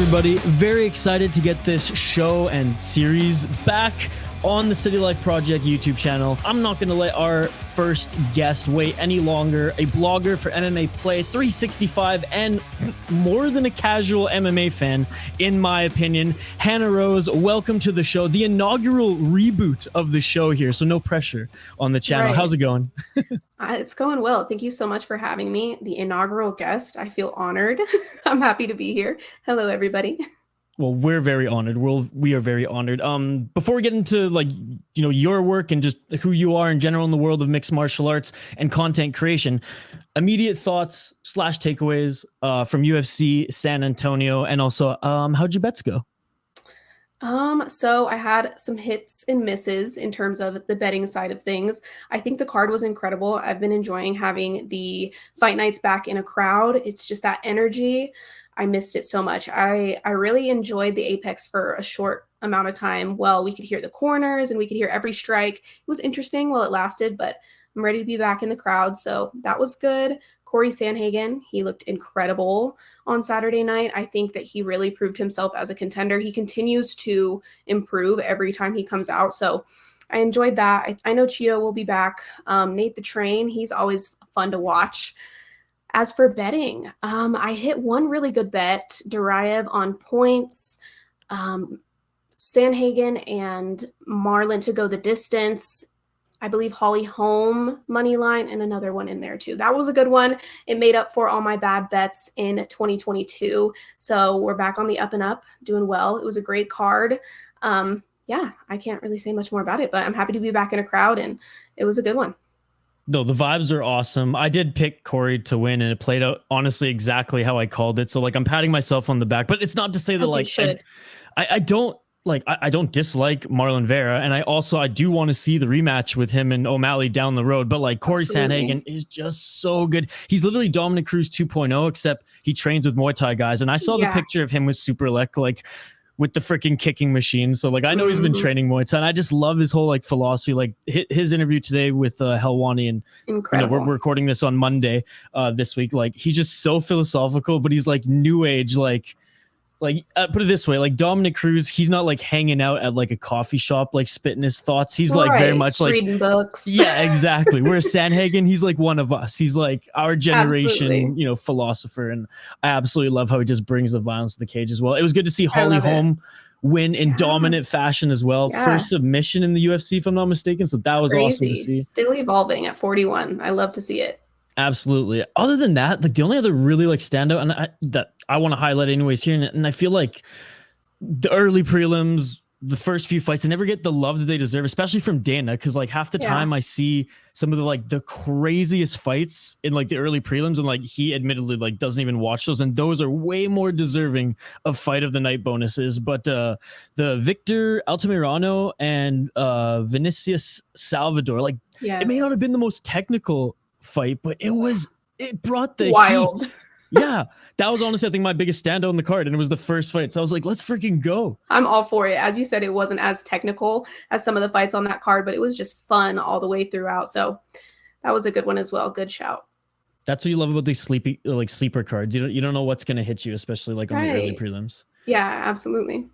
everybody? Very excited to get this show and series back on the City Life Project YouTube channel. I'm not going to let our first guest wait any longer. A blogger for MMA Play 365 and more than a casual MMA fan, in my opinion. Hannah Rose, welcome to the show. The inaugural reboot of the show here, so no pressure on the channel. Right. How's it going? It's going well. Thank you so much for having me. The inaugural guest. I feel honored. I'm happy to be here. Hello, everybody. Well, we're very honored. We are very honored. Before we get into your work and just who you are in general in the world of mixed martial arts and content creation, immediate thoughts / takeaways from UFC San Antonio, and also how'd your bets go? So I had some hits and misses in terms of the betting side of things. I think the card was incredible. I've been enjoying having the fight nights back in a crowd. It's just that energy. I missed it so much. I really enjoyed the Apex for a short amount of time. Well, we could hear the corners and we could hear every strike. It was interesting while it lasted, but I'm ready to be back in the crowd. So that was good. Corey Sandhagen, he looked incredible on Saturday night. I think that he really proved himself as a contender. He continues to improve every time he comes out. So I enjoyed that. I know Cheeto will be back. Nate the Train, he's always fun to watch. As for betting, I hit one really good bet, Duraev on points, Sandhagen and Marlon to go the distance. I believe Holly Holm money line and another one in there too. That was a good one. It made up for all my bad bets in 2022. So we're back on the up and up, doing well. It was a great card. Yeah, I can't really say much more about it, but I'm happy to be back in a crowd and it was a good one. No, the vibes are awesome. I did pick Corey to win, and it played out honestly exactly how I called it. So I'm patting myself on the back, but it's not to say that I don't dislike Marlon Vera, and I do want to see the rematch with him and O'Malley down the road. But Corey Sandhagen is just so good. He's literally Dominic Cruz 2.0, except he trains with Muay Thai guys. And I saw the picture of him with Super Elect, with the freaking kicking machine. So I know he's been training Muay Thai, and I just love his whole philosophy. His interview today with Helwani, and we're recording this on Monday this week. He's just so philosophical, but he's new age, put it this way, Dominic Cruz, he's not hanging out at a coffee shop spitting his thoughts. He's very much reading books. Yeah, exactly. Whereas Sandhagen, he's one of us. He's our generation, philosopher, and I absolutely love how he just brings the violence to the cage as well. It was good to see Holly Holm win in dominant fashion as well. Yeah. First submission in the UFC, if I'm not mistaken. So that was awesome to see. Still evolving at 41. I love to see it. Absolutely. Other than that, the only other really standout and that I want to highlight anyways here, and I feel the early prelims, the first few fights, they never get the love that they deserve, especially from Dana, because half the time I see some of the craziest fights in the early prelims, and he admittedly doesn't even watch those, and those are way more deserving of fight of the night bonuses. But the Victor Altamirano and Vinicius Salvador, it may not have been the most technical fight, but it brought the wild heat. Yeah, that was honestly I think my biggest standout in the card, and it was the first fight, so I was let's freaking go. I'm all for it. As you said, it wasn't as technical as some of the fights on that card, but it was just fun all the way throughout, so that was a good one as well. Good shout. That's what you love about these sleeper cards. You don't know what's going to hit you, especially on the early prelims. Yeah, absolutely.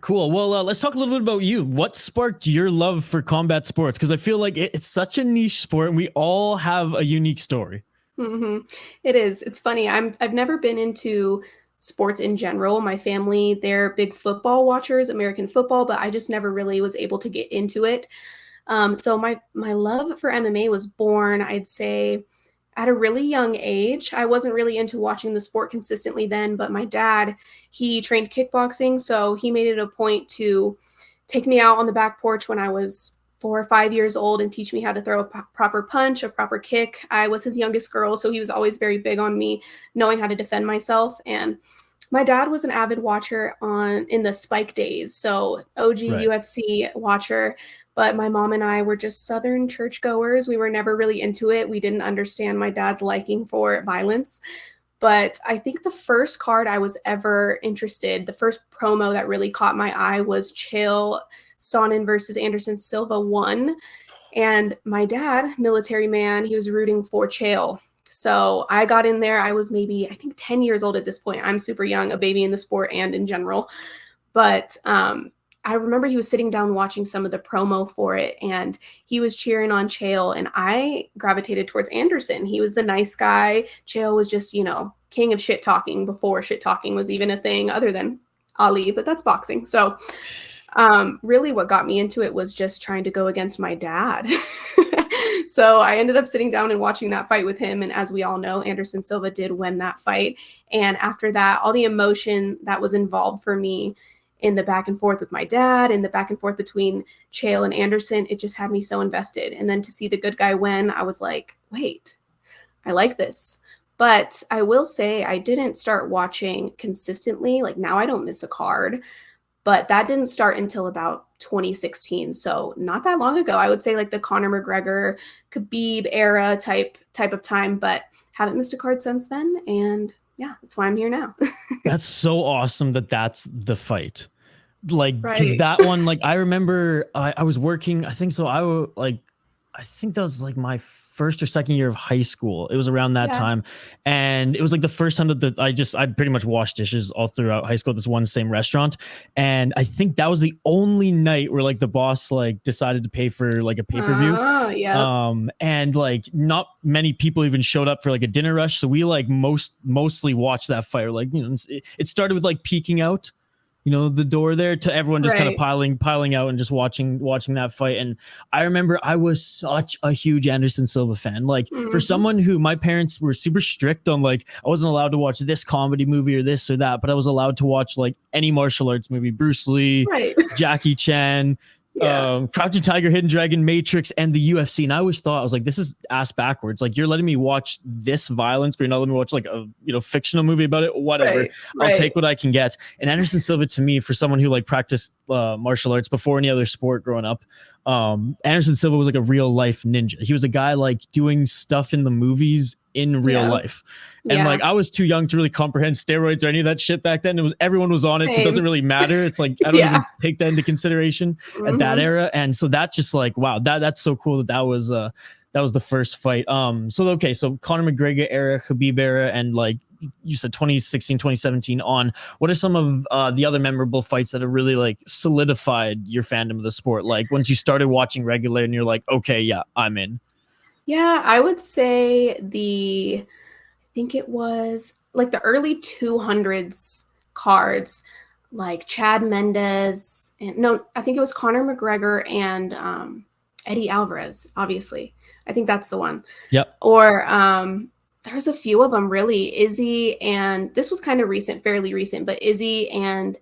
Cool. Well, let's talk a little bit about you. What sparked your love for combat sports? Because I feel it's such a niche sport, and we all have a unique story. Mm-hmm. It is. It's funny. I've never been into sports in general. My family, they're big football watchers, American football, but I just never really was able to get into it. So my love for MMA was born, I'd say, at a really young age. I wasn't really into watching the sport consistently then, but my dad, he trained kickboxing, so he made it a point to take me out on the back porch when I was 4 or 5 years old and teach me how to throw a proper punch, a proper kick. I was his youngest girl, so he was always very big on me knowing how to defend myself. And my dad was an avid watcher in the Spike days, so OG UFC watcher. But my mom and I were just Southern churchgoers. We were never really into it. We didn't understand my dad's liking for violence. But I think the first card I was ever interested, the first promo that really caught my eye was Chael Sonnen versus Anderson Silva 1. And my dad, military man, he was rooting for Chael. So I got in there. I was maybe, I think 10 years old at this point. I'm super young, a baby in the sport and in general. But I remember he was sitting down watching some of the promo for it, and he was cheering on Chael, and I gravitated towards Anderson. He was the nice guy. Chael was just, you know, king of shit talking before shit talking was even a thing other than Ali, but that's boxing. So really what got me into it was just trying to go against my dad. So I ended up sitting down and watching that fight with him. And as we all know, Anderson Silva did win that fight. And after that, all the emotion that was involved for me in the back and forth with my dad and the back and forth between Chael and Anderson, it just had me so invested. And then to see the good guy win, I was like, wait, I like this. But I will say I didn't start watching consistently. Like now I don't miss a card. But that didn't start until about 2016. So not that long ago. I would say like the Conor McGregor, Khabib era type of time, but haven't missed a card since then. And yeah, that's why I'm here now. That's so awesome that that's the fight. Like, because Right. that one, like, I remember I was working, I think so. I think that was like my first or second year of high school. It was around that time. And it was like the first time that I pretty much washed dishes all throughout high school at this one same restaurant. And I think that was the only night where like the boss like decided to pay for like a pay-per-view. Yeah. And like not many people even showed up for like a dinner rush. So we like mostly watched that fight. Like, you know, it started with like peeking out, you know, the door there to everyone just kind of piling out and just watching that fight. And I remember I was such a huge Anderson Silva fan. Like for someone who my parents were super strict on, like I wasn't allowed to watch this comedy movie or this or that, but I was allowed to watch like any martial arts movie, Bruce Lee, Jackie Chan, Crouching Tiger, Hidden Dragon, Matrix, and the UFC. And I always thought, I was like, this is ass backwards. Like you're letting me watch this violence, but you're not letting me watch like a, you know, fictional movie about it. Whatever. I'll take what I can get. And Anderson Silva, to me, for someone who like practiced martial arts before any other sport growing up, Anderson Silva was like a real life ninja. He was a guy like doing stuff in the movies in real life. And like I was too young to really comprehend steroids or any of that shit back then. It was everyone was on it, so it doesn't really matter. It's like I don't even take that into consideration at that era. And so that's just like wow, that's so cool that was the first fight. So Conor McGregor era, Khabib era, and like you said 2016, 2017 on. What are some of the other memorable fights that have really like solidified your fandom of the sport? Like once you started watching regular and you're like, okay, yeah, I'm in. Yeah, I would say I think it was like the early 200s cards, like Chad Mendes, and no, I think it was Conor McGregor and Eddie Alvarez, obviously. I think that's the one. Yep. Or there's a few of them really. Izzy, and this was kind of recent, fairly recent, but Izzy and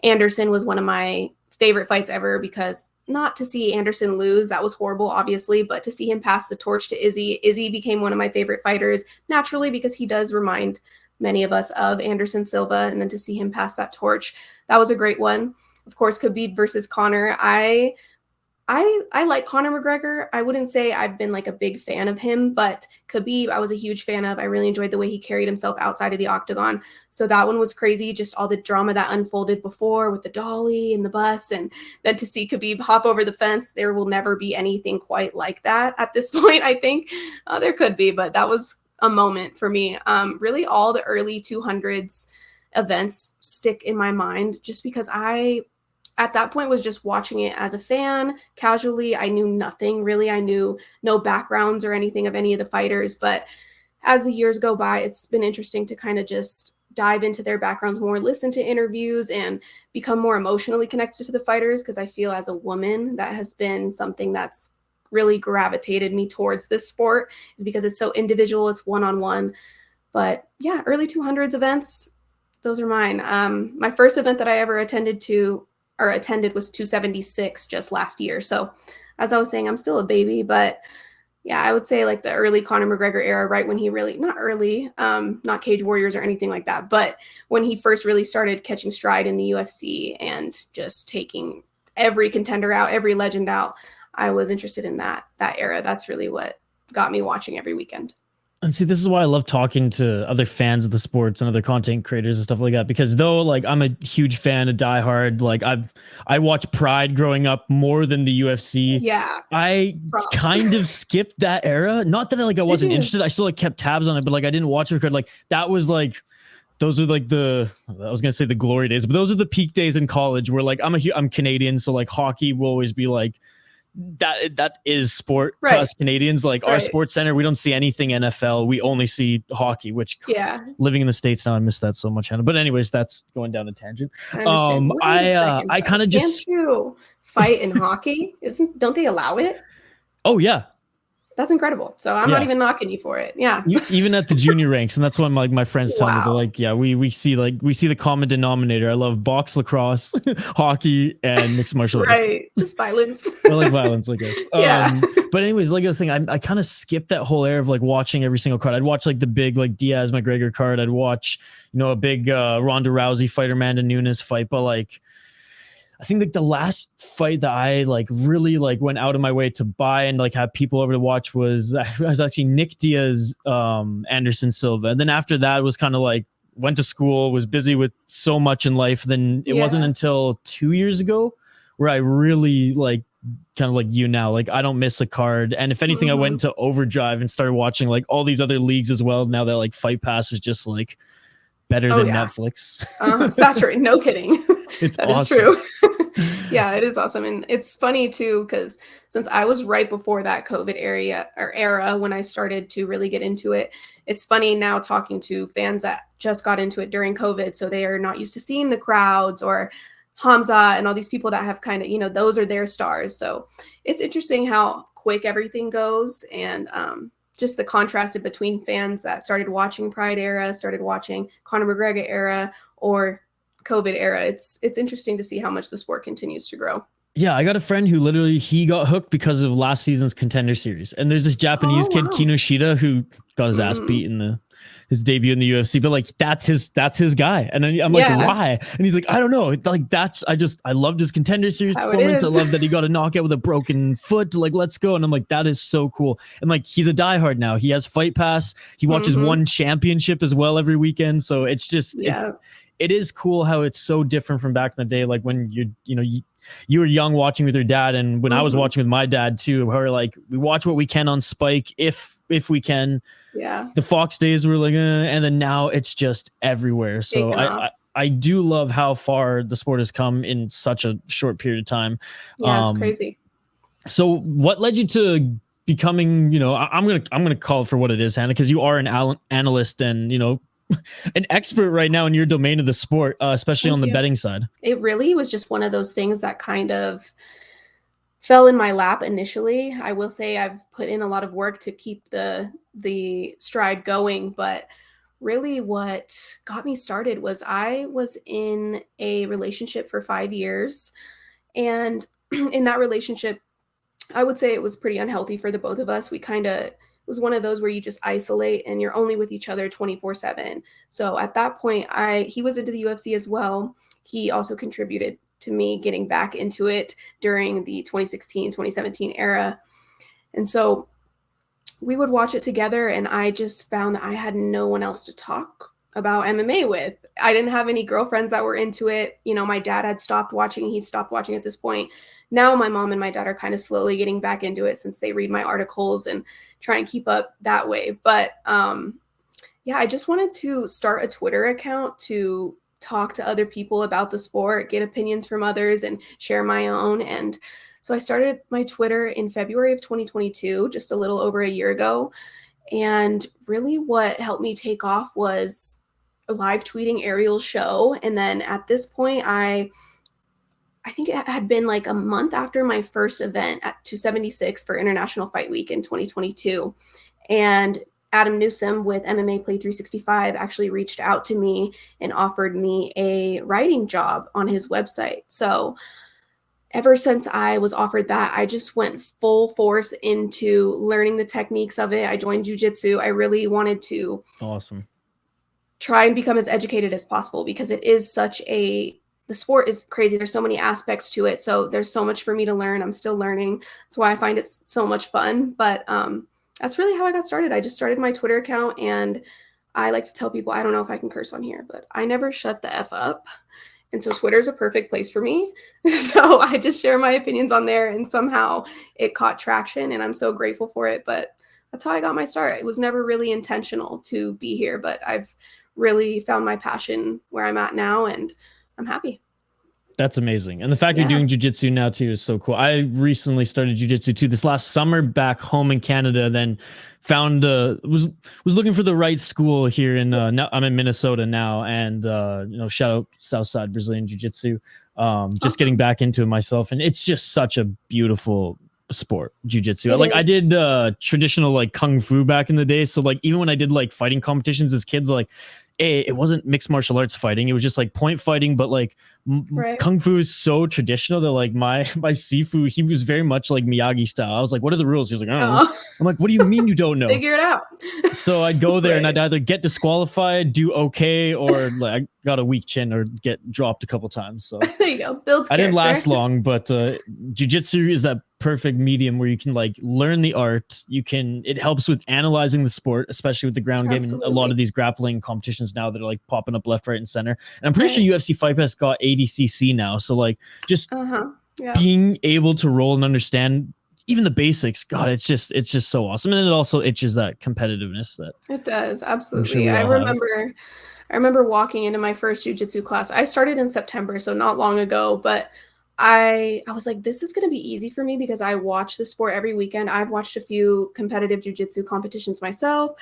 Anderson was one of my favorite fights ever because not to see Anderson lose, that was horrible, obviously, but to see him pass the torch to Izzy. Izzy became one of my favorite fighters naturally because he does remind many of us of Anderson Silva, and then to see him pass that torch, that was a great one. Of course, Khabib versus Conor. I like Conor McGregor. I wouldn't say I've been like a big fan of him, but Khabib, I was a huge fan of. I really enjoyed the way he carried himself outside of the octagon. So that one was crazy. Just all the drama that unfolded before with the dolly and the bus. And then to see Khabib hop over the fence, there will never be anything quite like that at this point, I think. There could be, but that was a moment for me. Really all the early 200s events stick in my mind just because I at that point was just watching it as a fan casually. I knew nothing really. I knew no backgrounds or anything of any of the fighters, but as the years go by, it's been interesting to kind of just dive into their backgrounds more, listen to interviews, and become more emotionally connected to the fighters, because I feel as a woman that has been something that's really gravitated me towards this sport, is because it's so individual, it's one-on-one. But yeah, early 200s events, those are mine. My first event that I ever attended was 276 just last year. So as I was saying, I'm still a baby, but yeah, I would say like the early Conor McGregor era, right when he really, not early, not Cage Warriors or anything like that, but when he first really started catching stride in the UFC and just taking every contender out, every legend out, I was interested in that era. That's really what got me watching every weekend. And see, this is why I love talking to other fans of the sports and other content creators and stuff like that. Because though, like, I'm a huge fan of Die Hard, like I watched Pride growing up more than the UFC. Yeah. I kind of skipped that era. Not that I wasn't interested. I still like kept tabs on it, but like I didn't watch it. Like that was like those are like I was gonna say the glory days, but those are the peak days in college where like I'm Canadian, so like hockey will always be like that is sport to us Canadians. Like our sports center, we don't see anything NFL. We only see hockey, which living in the States now, I miss that so much, Hannah. But anyways, that's going down a tangent. I kind of just can't you fight in hockey? Don't they allow it? Oh yeah. That's incredible. So I'm not even knocking you for it. Yeah. Even at the junior ranks. And that's what my friends tell me. They're like, yeah, we see the common denominator. I love box, lacrosse, hockey, and mixed martial arts. Right. Just violence. I like violence, I guess. Yeah. But anyways, like I was saying, I kind of skipped that whole era of like watching every single card. I'd watch like the big like Diaz McGregor card. I'd watch, a big Ronda Rousey fight or Amanda Nunes fight. But like, I think like the last fight that I like really like went out of my way to buy and like have people over to watch was actually Nick Diaz, Anderson Silva. And then after that was kind of like went to school, was busy with so much in life. Then it wasn't until 2 years ago where I really like kind of like now, like I don't miss a card. And if anything, I went into overdrive and started watching like all these other leagues as well. Now that like Fight Pass is just like better than Netflix. Saturated. No kidding. It's that awesome. is true. Yeah, it is awesome. And it's funny too, because since I was right before that COVID era when I started to really get into it, it's funny now talking to fans that just got into it during COVID. So they are not used to seeing the crowds or Khamzat and all these people that have kind of, those are their stars. So it's interesting how quick everything goes. And just the contrast between fans that started watching Pride era, started watching Conor McGregor era, or COVID era. It's interesting to see how much the sport continues to grow. Yeah, I got a friend who literally he got hooked because of last season's Contender Series. And there's this Japanese kid, Kinoshita, who got his ass beat in his debut in the UFC. But like that's his guy. And I'm like, why? And he's like, I don't know. Like I loved his Contender Series performance. I love that he got a knockout with a broken foot. Like, let's go. And I'm like, that is so cool. And like he's a diehard now. He has Fight Pass. He watches one championship as well every weekend. So it's just it is cool how it's so different from back in the day. Like when you were young watching with your dad, and when I was watching with my dad too, where like we watch what we can on Spike if we can. Yeah. The Fox days were like, and then now it's just everywhere. So I do love how far the sport has come in such a short period of time. Yeah, it's crazy. So what led you to becoming, I'm gonna call it for what it is, Hannah, because you are an analyst and an expert right now in your domain of the sport, especially on the betting side. It really was just one of those things that kind of fell in my lap initially. I will say I've put in a lot of work to keep the stride going, but really what got me started was I was in a relationship for 5 years. And in that relationship, I would say it was pretty unhealthy for the both of us. It was one of those where you just isolate and you're only with each other 24/7. So at that point, he was into the UFC as well. He also contributed to me getting back into it during the 2016, 2017 era. And so we would watch it together, and I just found that I had no one else to talk about MMA with. I didn't have any girlfriends that were into it. My dad had stopped watching. He stopped watching at this point. Now my mom and my dad are kind of slowly getting back into it since they read my articles and try and keep up that way. But I just wanted to start a Twitter account to talk to other people about the sport, get opinions from others, and share my own. And so I started my Twitter in February of 2022, just a little over a year ago. And really what helped me take off was live tweeting Ariel's show. And then at this point, I think it had been like a month after my first event at 276 for International Fight Week in 2022. And Adam Newsom with MMA Play 365 actually reached out to me and offered me a writing job on his website. So ever since I was offered that, I just went full force into learning the techniques of it. I joined jiu-jitsu. I really wanted to try and become as educated as possible, because it is the sport is crazy. There's so many aspects to it. So there's so much for me to learn. I'm still learning. That's why I find it so much fun. But that's really how I got started. I just started my Twitter account, and I like to tell people, I don't know if I can curse on here, but I never shut the F up. And so Twitter is a perfect place for me. So I just share my opinions on there, and somehow it caught traction, and I'm so grateful for it. But that's how I got my start. It was never really intentional to be here, but I've really found my passion where I'm at now, and I'm happy. That's amazing. And the fact you're doing jiu-jitsu now too is so cool. I recently started jiu-jitsu too this last summer back home in Canada, then found was looking for the right school here in now I'm in Minnesota now, and shout out Southside Brazilian Jiu-Jitsu. Just getting back into it myself, and it's just such a beautiful sport, jiu-jitsu. Like I did traditional like kung fu back in the day, so like even when I did like fighting competitions as kids, like it wasn't mixed martial arts fighting, it was just like point fighting, but like kung fu is so traditional that like my Sifu, he was very much like Miyagi style. I was like, what are the rules? He was like, I don't know. I'm like, what do you mean you don't know? Figure it out. So I'd go there and I'd either get disqualified, do okay, or like I got a weak chin or get dropped a couple times. So there you go. Builds character. I didn't last long, but jiu-jitsu is that perfect medium where you can like learn the art. It helps with analyzing the sport, especially with the ground game and a lot of these grappling competitions now that are like popping up left, right, and center. And I'm pretty sure UFC Fight Pass got ADCC now. So like just being able to roll and understand even the basics, God, it's just so awesome. And it also itches that competitiveness that it does. Absolutely. I remember walking into my first jiu-jitsu class. I started in September, so not long ago, but I was like, this is going to be easy for me because I watch the sport every weekend. I've watched a few competitive jiu-jitsu competitions myself.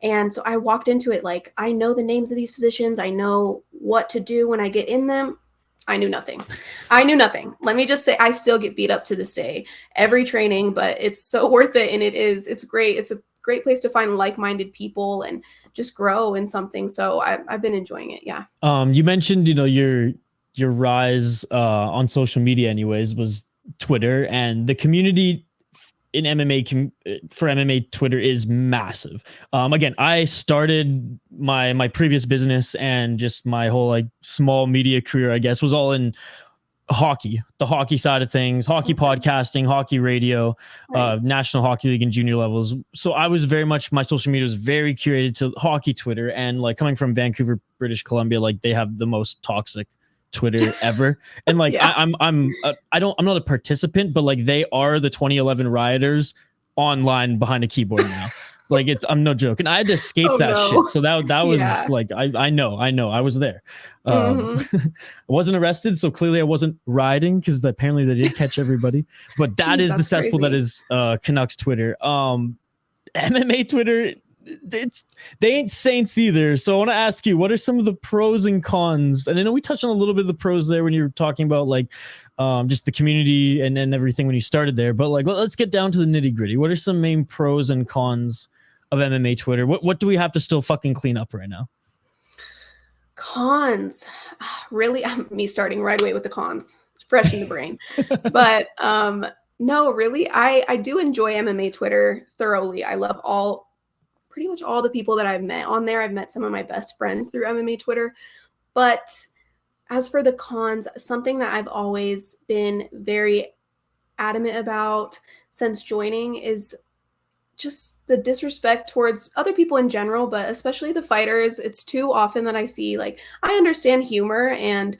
And so I walked into it like, I know the names of these positions. I know what to do when I get in them. I knew nothing. Let me just say, I still get beat up to this day, every training, but it's so worth it. And it's great. It's a great place to find like-minded people and just grow in something. So I've been enjoying it. Yeah. You mentioned, your rise on social media anyways was Twitter, and the community in MMA for MMA Twitter is massive. Again, I started my previous business and just my whole like small media career, I guess, was all in hockey, the hockey side of things, hockey podcasting, hockey radio, National Hockey League and junior levels. So I was very much, my social media was very curated to hockey Twitter, and like coming from Vancouver, British Columbia, like they have the most toxic Twitter ever. And like I'm not a participant, but like they are the 2011 rioters online behind a keyboard now. Like I'm no joke. And I had to escape shit. So that was like I know I was there. I wasn't arrested, so clearly I wasn't rioting because apparently they did catch everybody. But that is the cesspool that is Canucks Twitter. MMA Twitter, they ain't saints either. So I want to ask you, what are some of the pros and cons? And I know we touched on a little bit of the pros there when you were talking about like just the community and everything when you started there. But like let's get down to the nitty gritty. What are some main pros and cons of MMA Twitter? What do we have to still fucking clean up right now? Cons, really? Me starting right away with the cons, fresh in the brain. But no, really, I do enjoy MMA Twitter thoroughly. I love pretty much all the people that I've met on there. I've met some of my best friends through MMA Twitter. But as for the cons, something that I've always been very adamant about since joining is just the disrespect towards other people in general, but especially the fighters. It's too often that I see, like, I understand humor, and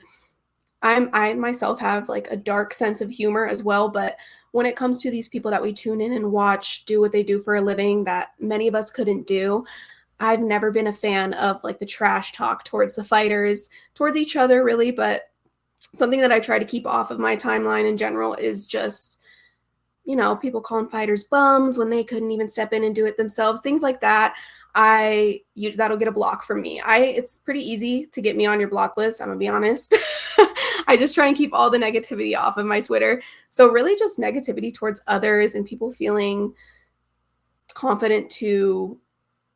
I myself have like a dark sense of humor as well, but when it comes to these people that we tune in and watch do what they do for a living that many of us couldn't do, I've never been a fan of like the trash talk towards the fighters, towards each other really. But something that I try to keep off of my timeline in general is just, people calling fighters bums when they couldn't even step in and do it themselves, things like that. That'll get a block from me. It's pretty easy to get me on your block list, I'm gonna be honest. I just try and keep all the negativity off of my Twitter. So really just negativity towards others and people feeling confident to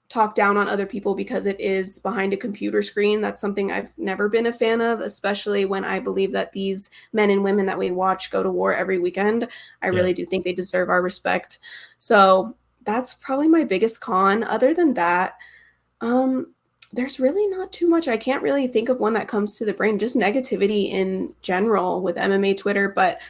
talk down on other people because it is behind a computer screen. That's something I've never been a fan of, especially when I believe that these men and women that we watch go to war every weekend. I really do think they deserve our respect. So that's probably my biggest con. Other than that, there's really not too much. I can't really think of one that comes to the brain, just negativity in general with MMA Twitter. But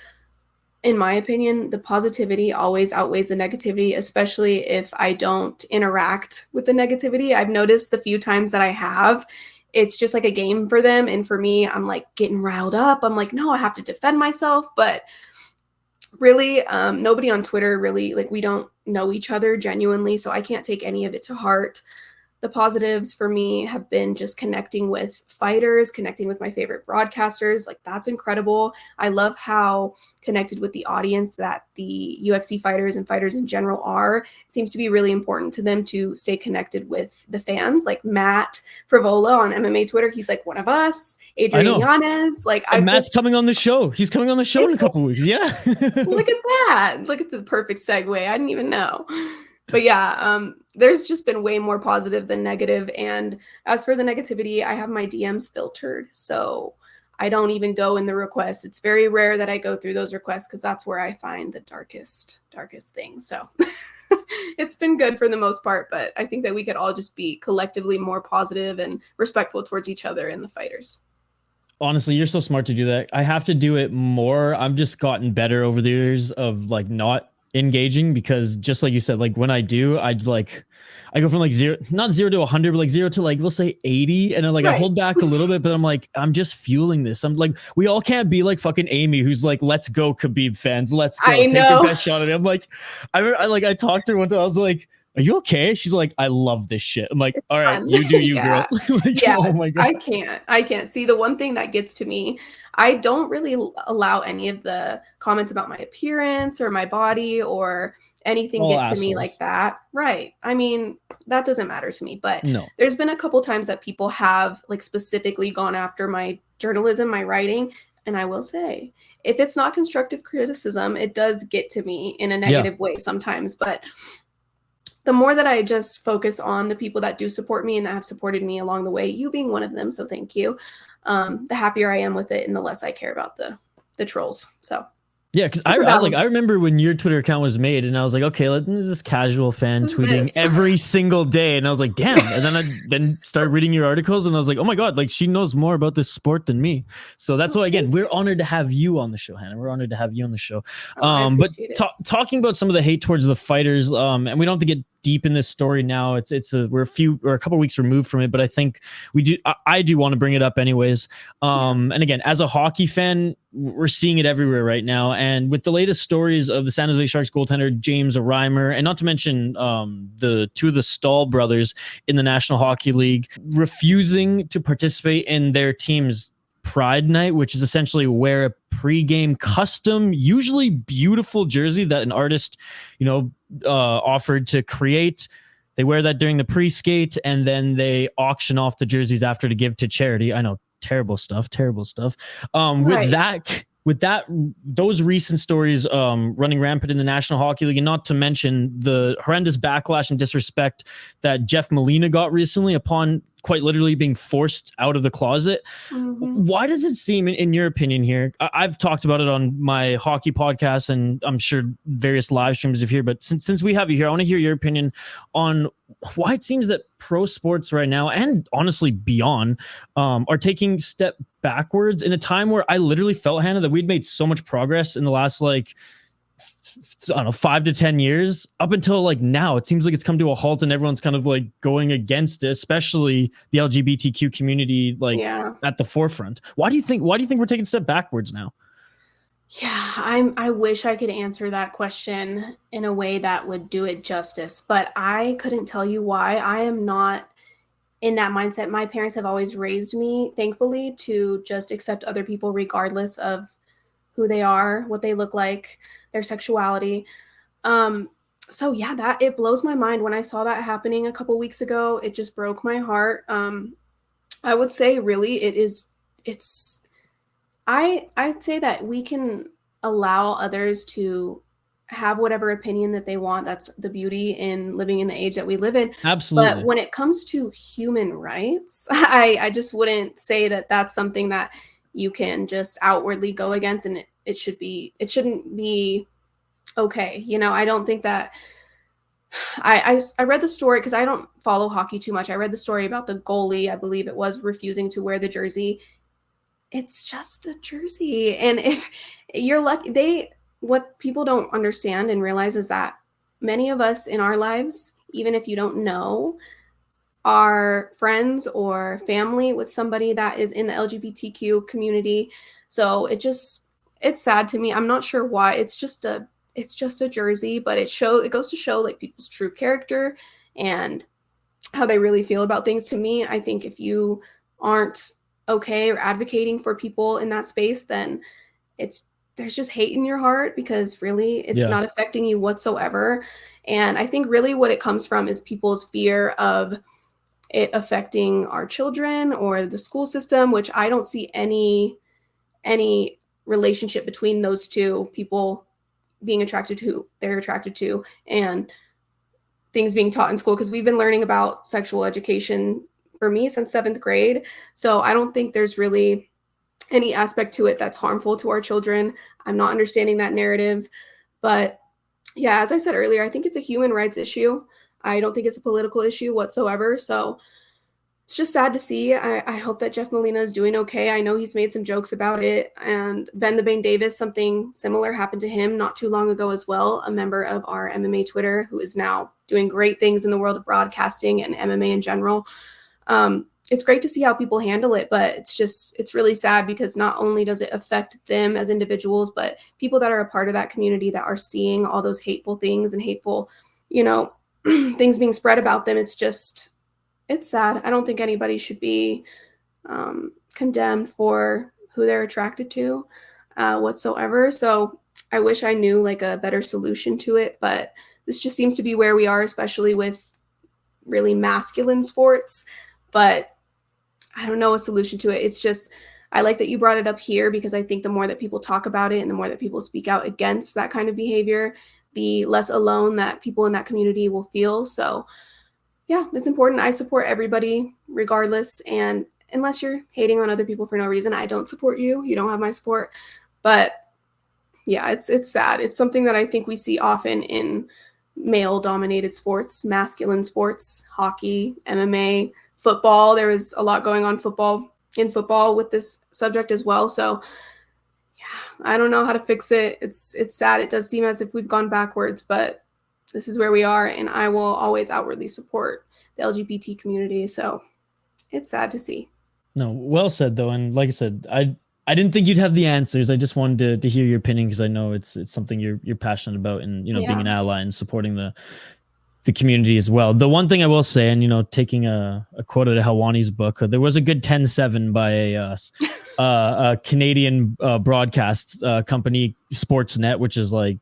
in my opinion, the positivity always outweighs the negativity, especially if I don't interact with the negativity. I've noticed the few times that I have, it's just like a game for them. And for me, I'm like getting riled up. I'm like, no, I have to defend myself. But really, nobody on Twitter really, like, we don't know each other genuinely. So I can't take any of it to heart. The positives for me have been just connecting with fighters, connecting with my favorite broadcasters. Like, that's incredible. I love how connected with the audience that the UFC fighters and fighters in general are. It seems to be really important to them to stay connected with the fans. Like Matt Frivola on MMA Twitter, he's like one of us. Adrian Yanez, like Matt's coming on the show. He's coming on the show in a couple weeks. Yeah. Look at that. Look at the perfect segue. I didn't even know. But yeah, there's just been way more positive than negative. And as for the negativity, I have my DMs filtered. So I don't even go in the requests. It's very rare that I go through those requests because that's where I find the darkest things. So it's been good for the most part. But I think that we could all just be collectively more positive and respectful towards each other and the fighters. Honestly, you're so smart to do that. I have to do it more. I've just gotten better over the years of like not engaging, because just like you said, like when I do, I go from like not 0 to 100, but like 0 to like, let's say 80. And then like I hold back a little bit, but I'm like, I'm just fueling this. I'm like, we all can't be like fucking Amy, who's like, let's go Khabib fans. Let's go take your best shot at it. I'm like, I talked to her one time. I was like, are you okay? She's like, I love this shit. I'm like, all right, you do you, girl. Like, yes, oh my God. I can't. See, the one thing that gets to me, I don't really allow any of the comments about my appearance or my body or anything get to me like that. Right. I mean, that doesn't matter to me. But there's been a couple times that people have like specifically gone after my journalism, my writing. And I will say, if it's not constructive criticism, it does get to me in a negative way sometimes. But the more that I just focus on the people that do support me and that have supported me along the way, you being one of them, so thank you, the happier I am with it and the less I care about the trolls. So yeah, because I remember when your Twitter account was made, and I was like, okay, there's this casual fan tweeting every single day, and I was like, damn. And then I started reading your articles, and I was like, oh my God, like she knows more about this sport than me. So that's why, again, we're honored to have you on the show, Hannah. We're honored to have you on the show. But talking about some of the hate towards the fighters, and we don't have to get deep in this story now. We're a couple weeks removed from it, but I think I do want to bring it up anyways. And again, as a hockey fan, we're seeing it everywhere right now. And with the latest stories of the San Jose Sharks goaltender James Reimer, and not to mention the two of the Stahl brothers in the National Hockey League refusing to participate in their team's Pride Night, which is essentially wear a pregame custom, usually beautiful jersey that an artist, offered to create. They wear that during the pre-skate, and then they auction off the jerseys after to give to charity. I know, terrible stuff. With that, those recent stories running rampant in the National Hockey League, and not to mention the horrendous backlash and disrespect that Jeff Molina got recently upon quite literally being forced out of the closet. Mm-hmm. Why does it seem, in your opinion here, I've talked about it on my hockey podcast, and I'm sure various live streams of here, but since we have you here, I want to hear your opinion on why it seems that pro sports right now, and honestly beyond, are taking step backwards in a time where I literally felt, Hannah, that we'd made so much progress in the last 5 to 10 years up until like now. It seems like it's come to a halt, and everyone's kind of like going against it, especially the LGBTQ community, at the forefront. Why do you think we're taking a step backwards now? Yeah, I wish I could answer that question in a way that would do it justice, but I couldn't tell you why. I am not in that mindset. My parents have always raised me, thankfully, to just accept other people regardless of who they are, what they look like, their sexuality. So yeah, that it blows my mind when I saw that happening a couple weeks ago. It just broke my heart. I would say really I'd say that we can allow others to have whatever opinion that they want. That's the beauty in living in the age that we live in. Absolutely. But when it comes to human rights, I just wouldn't say that that's something that you can just outwardly go against, and it shouldn't be okay. I don't think that I read the story because I don't follow hockey too much. I read the story about the goalie, I believe it was, refusing to wear the jersey. It's just a jersey. And if you're lucky, what people don't understand and realize is that many of us in our lives, even if you don't know, are friends or family with somebody that is in the LGBTQ community. So it's sad to me. I'm not sure why. It's just a jersey, but it goes to show like people's true character and how they really feel about things. To me, I think if you aren't okay or advocating for people in that space, then there's just hate in your heart, because really it's not affecting you whatsoever. And I think really what it comes from is people's fear of it affecting our children or the school system, which I don't see any relationship between those two, people being attracted to who they're attracted to and things being taught in school, because we've been learning about sexual education for me since 7th grade. So I don't think there's really any aspect to it that's harmful to our children. I'm not understanding that narrative. But yeah, as I said earlier, I think it's a human rights issue. I don't think it's a political issue whatsoever. So it's just sad to see. I hope that Jeff Molina is doing okay. I know he's made some jokes about it. And Ben the Bane Davis, something similar happened to him not too long ago as well, a member of our MMA Twitter who is now doing great things in the world of broadcasting and MMA in general. It's great to see how people handle it, but it's really sad, because not only does it affect them as individuals, but people that are a part of that community that are seeing all those hateful things and hateful, things being spread about them. It's sad. I don't think anybody should be condemned for who they're attracted to whatsoever. So I wish I knew like a better solution to it, but this just seems to be where we are, especially with really masculine sports. But I don't know a solution to it. It's just, I like that you brought it up here, because I think the more that people talk about it and the more that people speak out against that kind of behavior, the less alone that people in that community will feel. So yeah, it's important. I support everybody regardless. And unless you're hating on other people for no reason, I don't support you. You don't have my support. But yeah, it's sad. It's something that I think we see often in male-dominated sports, masculine sports, hockey, MMA, football. There was a lot going on in football with this subject as well. So yeah, I don't know how to fix it. It's sad. It does seem as if we've gone backwards, but this is where we are, and I will always outwardly support the LGBT community. So it's sad to see. No, well said though. And like I said, I didn't think you'd have the answers. I just wanted to hear your opinion, because I know it's something you're passionate about, and being an ally and supporting the community as well. The one thing I will say, and taking a quote out of Helwani's book, there was a good 10-7 by a Canadian broadcast company, Sportsnet, which is like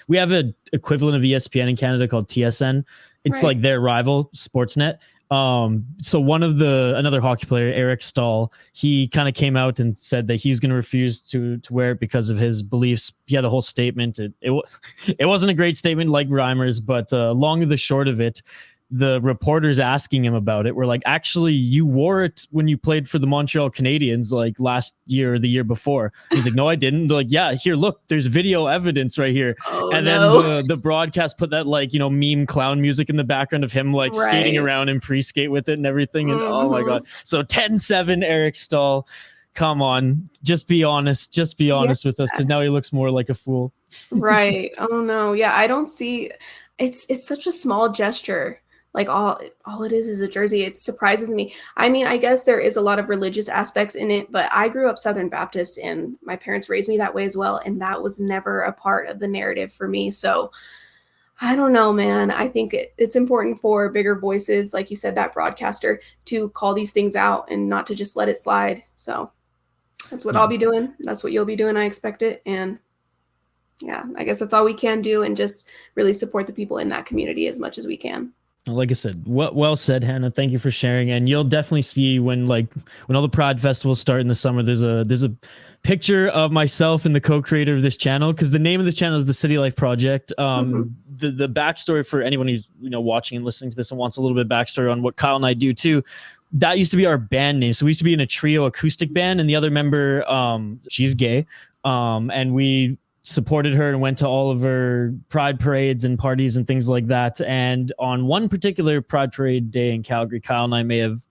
we have an equivalent of ESPN in Canada called TSN. It's like their rival, Sportsnet. So another hockey player, Eric Stahl, he kind of came out and said that he's going to refuse to wear it because of his beliefs. He had a whole statement. It wasn't a great statement like Reimer's, but long and the short of it, the reporters asking him about it were like, actually, you wore it when you played for the Montreal Canadiens like last year or the year before. He's like, no, I didn't. They're like, yeah, here, look, there's video evidence right here. And then the broadcast put that like, meme clown music in the background of him like skating around and pre-skate with it and everything. And oh my God. So 10-7, Eric Stahl. Come on, just be honest. Just be honest with us, because now he looks more like a fool. Right. Oh no. Yeah, I don't see. It's such a small gesture. Like all it is a jersey. It surprises me. I mean, I guess there is a lot of religious aspects in it, but I grew up Southern Baptist and my parents raised me that way as well. And that was never a part of the narrative for me. So I don't know, man. I think it's important for bigger voices, like you said, that broadcaster, to call these things out and not to just let it slide. So that's what I'll be doing. That's what you'll be doing. I expect it. And yeah, I guess that's all we can do, and just really support the people in that community as much as we can. Like I said, well said, Hannah. Thank you for sharing. And you'll definitely see when all the Pride festivals start in the summer, there's a picture of myself and the co-creator of this channel, because the name of this channel is the City Life Project. The backstory for anyone who's watching and listening to this and wants a little bit of backstory on what Kyle and I do too. That used to be our band name. So we used to be in a trio acoustic band, and the other member, she's gay, and we supported her and went to all of her pride parades and parties and things like that. And on one particular pride parade day in Calgary, Kyle and I may have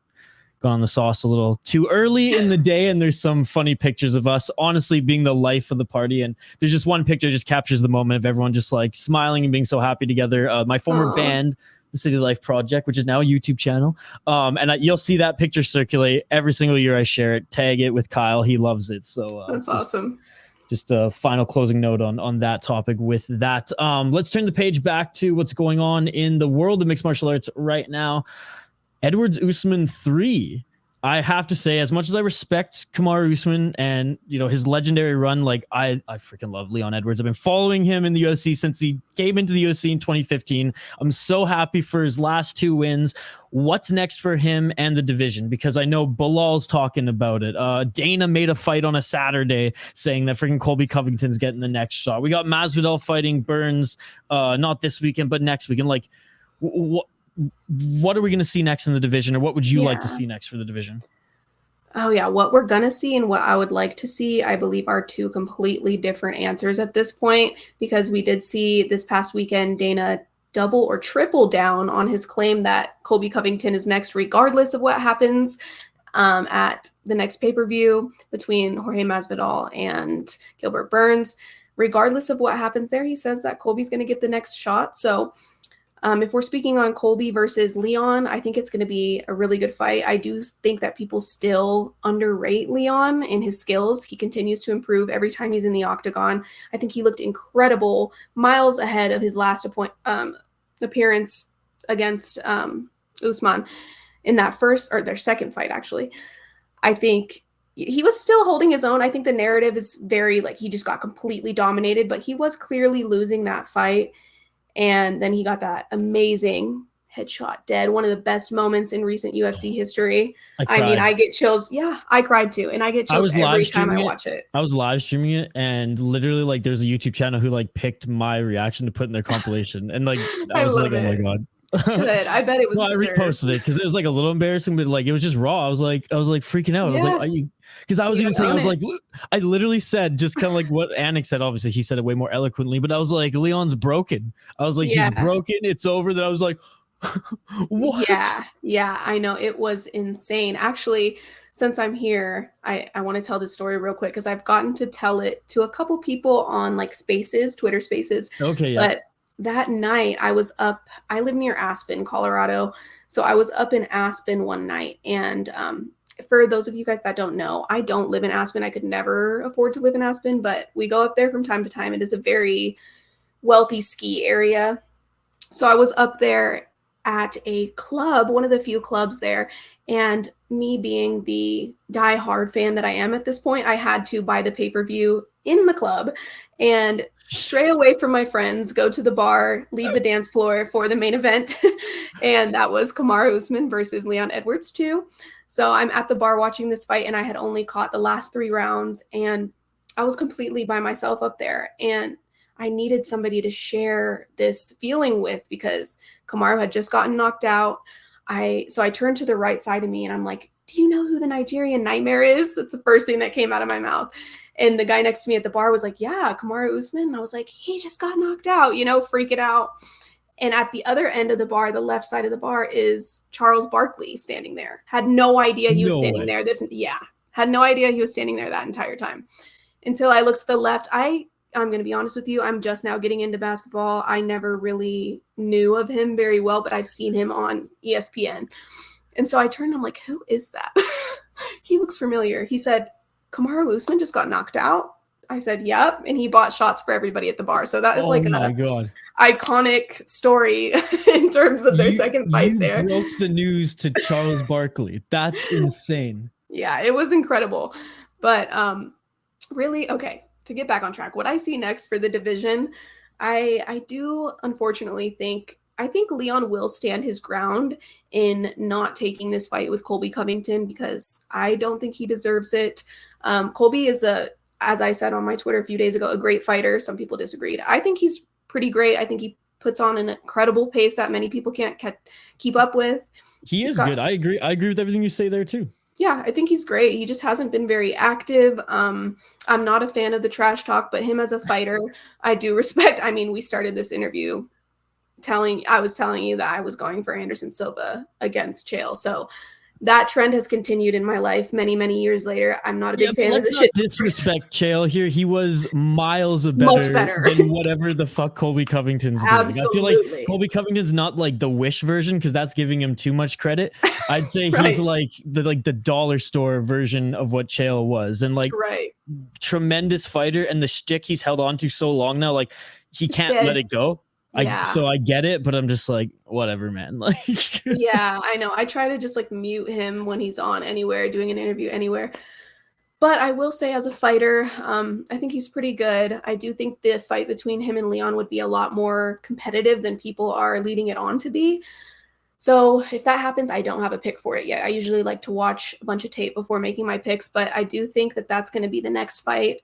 gone the sauce a little too early in the day, and there's some funny pictures of us honestly being the life of the party, and there's just one picture that just captures the moment of everyone just like smiling and being so happy together. My former band, the City Life Project, which is now a YouTube channel, and you'll see that picture circulate every single year. I share it, tag it with Kyle. He loves it. So that's awesome. Just a final closing note on that topic with that. Let's turn the page back to what's going on in the world of mixed martial arts right now. Edwards Usman 3. I have to say, as much as I respect Kamaru Usman and, you know, his legendary run, like I freaking love Leon Edwards. I've been following him in the UFC since he came into the UFC in 2015. I'm so happy for his last 2 wins. What's next for him and the division? Because I know Belal's talking about it. Dana made a fight on a Saturday saying that freaking Colby Covington's getting the next shot. We got Masvidal fighting Burns, not this weekend, but next weekend. Like, what are we going to see next in the division, or what would you like to see next for the division? Oh yeah, what we're going to see and what I would like to see, I believe, are 2 completely different answers at this point, because we did see this past weekend Dana double or triple down on his claim that Colby Covington is next, regardless of what happens at the next pay-per-view between Jorge Masvidal and Gilbert Burns. Regardless of what happens there, he says that Colby's going to get the next shot. So if we're speaking on Colby versus Leon, I think it's going to be a really good fight. I do think that people still underrate Leon and his skills. He continues to improve every time he's in the octagon. I think he looked incredible, miles ahead of his last appearance against Usman in that first, or their second fight, actually. I think he was still holding his own. I think the narrative is very, like, he just got completely dominated, but he was clearly losing that fight. And then he got that amazing headshot dead. One of the best moments in recent UFC history. I mean, I get chills. Yeah, I cried too. And I get chills every time I watch it. I was live streaming it, and literally, like, there's a YouTube channel who like picked my reaction to put in their compilation. And like, I was like, oh my God. Good. I bet it was. Well, I reposted it because it was like a little embarrassing, but like it was just raw. I was like freaking out. I was like, are you? Because I was even saying, I was like, I literally said just kind of like what Anik said. Obviously, he said it way more eloquently, but I was like, Leon's broken. I was like, he's broken. It's over. Then I was like, what? Yeah, I know. It was insane. Actually, since I'm here, I want to tell this story real quick because I've gotten to tell it to a couple people on like Spaces, Twitter Spaces. Okay, yeah. But that night I was up, I live near Aspen, Colorado. So I was up in Aspen one night. And for those of you guys that don't know, I don't live in Aspen. I could never afford to live in Aspen, but we go up there from time to time. It is a very wealthy ski area. So I was up there at a club, one of the few clubs there. And me being the diehard fan that I am at this point, I had to buy the pay-per-view in the club and stray away from my friends, go to the bar, leave the dance floor for the main event. And that was Kamaru Usman versus Leon Edwards 2. So I'm at the bar watching this fight, and I had only caught the last 3 rounds, and I was completely by myself up there. And I needed somebody to share this feeling with because Kamaru had just gotten knocked out. So I turned to the right side of me and I'm like, do you know who the Nigerian Nightmare is? That's the first thing that came out of my mouth. And the guy next to me at the bar was like, yeah, Kamaru Usman. And I was like, he just got knocked out, freaking out. And at the other end of the bar, the left side of the bar, is Charles Barkley standing there. Had no idea he was standing there. Had no idea he was standing there that entire time. Until I looked to the left. I'm going to be honest with you. I'm just now getting into basketball. I never really knew of him very well, but I've seen him on ESPN. And so I turned and I'm like, who is that? He looks familiar. He said, Kamaru Usman just got knocked out. I said, yep. And he bought shots for everybody at the bar. So that is God, iconic story in terms of their second fight there. You broke the news to Charles Barkley. That's insane. Yeah, it was incredible. But really, okay. To get back on track, what I see next for the division, I do unfortunately think Leon will stand his ground in not taking this fight with Colby Covington because I don't think he deserves it. Colby is as I said on my Twitter a few days ago, a great fighter. Some people disagreed. I think he's pretty great. I think he puts on an incredible pace that many people can't keep up with. He is good. I agree with everything you say there too. Yeah, I think he's great. He just hasn't been very active. I'm not a fan of the trash talk, but him as a fighter, I do respect. I mean, we started this interview I was telling you that I was going for Anderson Silva against Chael. So that trend has continued in my life many, many years later. I'm not a big fan of let's this not shit. disrespect Chael here. He was miles Much better better. than whatever the fuck Colby Covington's doing. I feel like Absolutely. Colby Covington's not like the Wish version because that's giving him too much credit. I'd say Right. he's like the dollar store version of what Chael was, and like Right. tremendous fighter, and the shtick he's held on to so long now, like he can't let it go. Yeah. So I get it, but I'm just like, whatever, man. Like, yeah, I know. I try to just like mute him when he's on anywhere, doing an interview anywhere. But I will say, as a fighter, I think he's pretty good. I do think the fight between him and Leon would be a lot more competitive than people are leading it on to be. So if that happens, I don't have a pick for it yet. I usually like to watch a bunch of tape before making my picks, but I do think that that's going to be the next fight.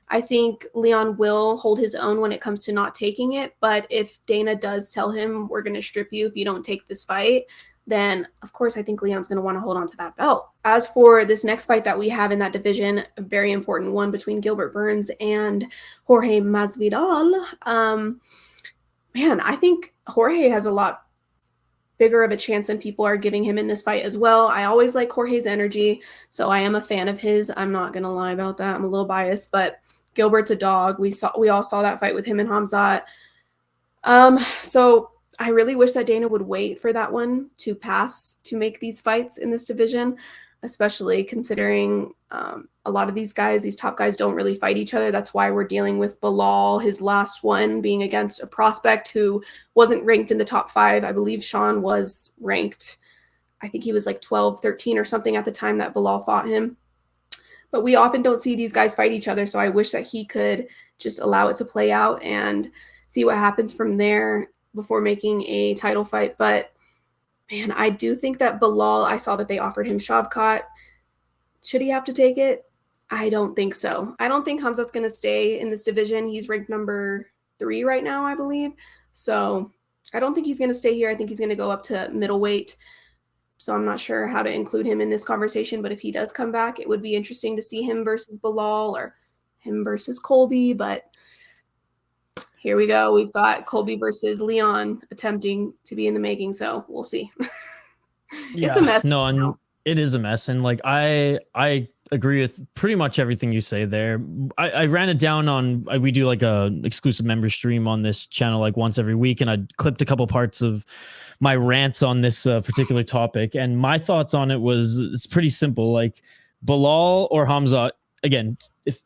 I think Leon will hold his own when it comes to not taking it, but if Dana does tell him, we're going to strip you if you don't take this fight, then of course I think Leon's going to want to hold on to that belt. As for this next fight that we have in that division, a very important one between Gilbert Burns and Jorge Masvidal, man, I think Jorge has a lot bigger of a chance than people are giving him in this fight as well. I always like Jorge's energy, so I am a fan of his. I'm not going to lie about that. I'm a little biased, but Gilbert's a dog. We all saw that fight with him and Khamzat. So I really wish that Dana would wait for that one to pass to make these fights in this division, especially considering a lot of these guys, these top guys, don't really fight each other. That's why we're dealing with Belal, his last one being against a prospect who wasn't ranked in the top 5. I believe Sean was ranked. I think he was like 12, 13 or something at the time that Belal fought him. But we often don't see these guys fight each other, so I wish that he could just allow it to play out and see what happens from there before making a title fight. But, man, I do think that Belal, I saw that they offered him Shavkat. Should he have to take it? I don't think so. I don't think Khamzat's going to stay in this division. He's ranked number 3 right now, I believe. So I don't think he's going to stay here. I think he's going to go up to middleweight. So I'm not sure how to include him in this conversation, but if he does come back, it would be interesting to see him versus Belal or him versus Colby. But here we go. We've got Colby versus Leon attempting to be in the making, so we'll see. It's a mess. No, and it is a mess. And like I agree with pretty much everything you say there. I ran it down on, we do like a exclusive member stream on this channel like once every week, and I clipped a couple parts of my rants on this particular topic. And my thoughts on it was, it's pretty simple. Like Belal or Khamzat, again, if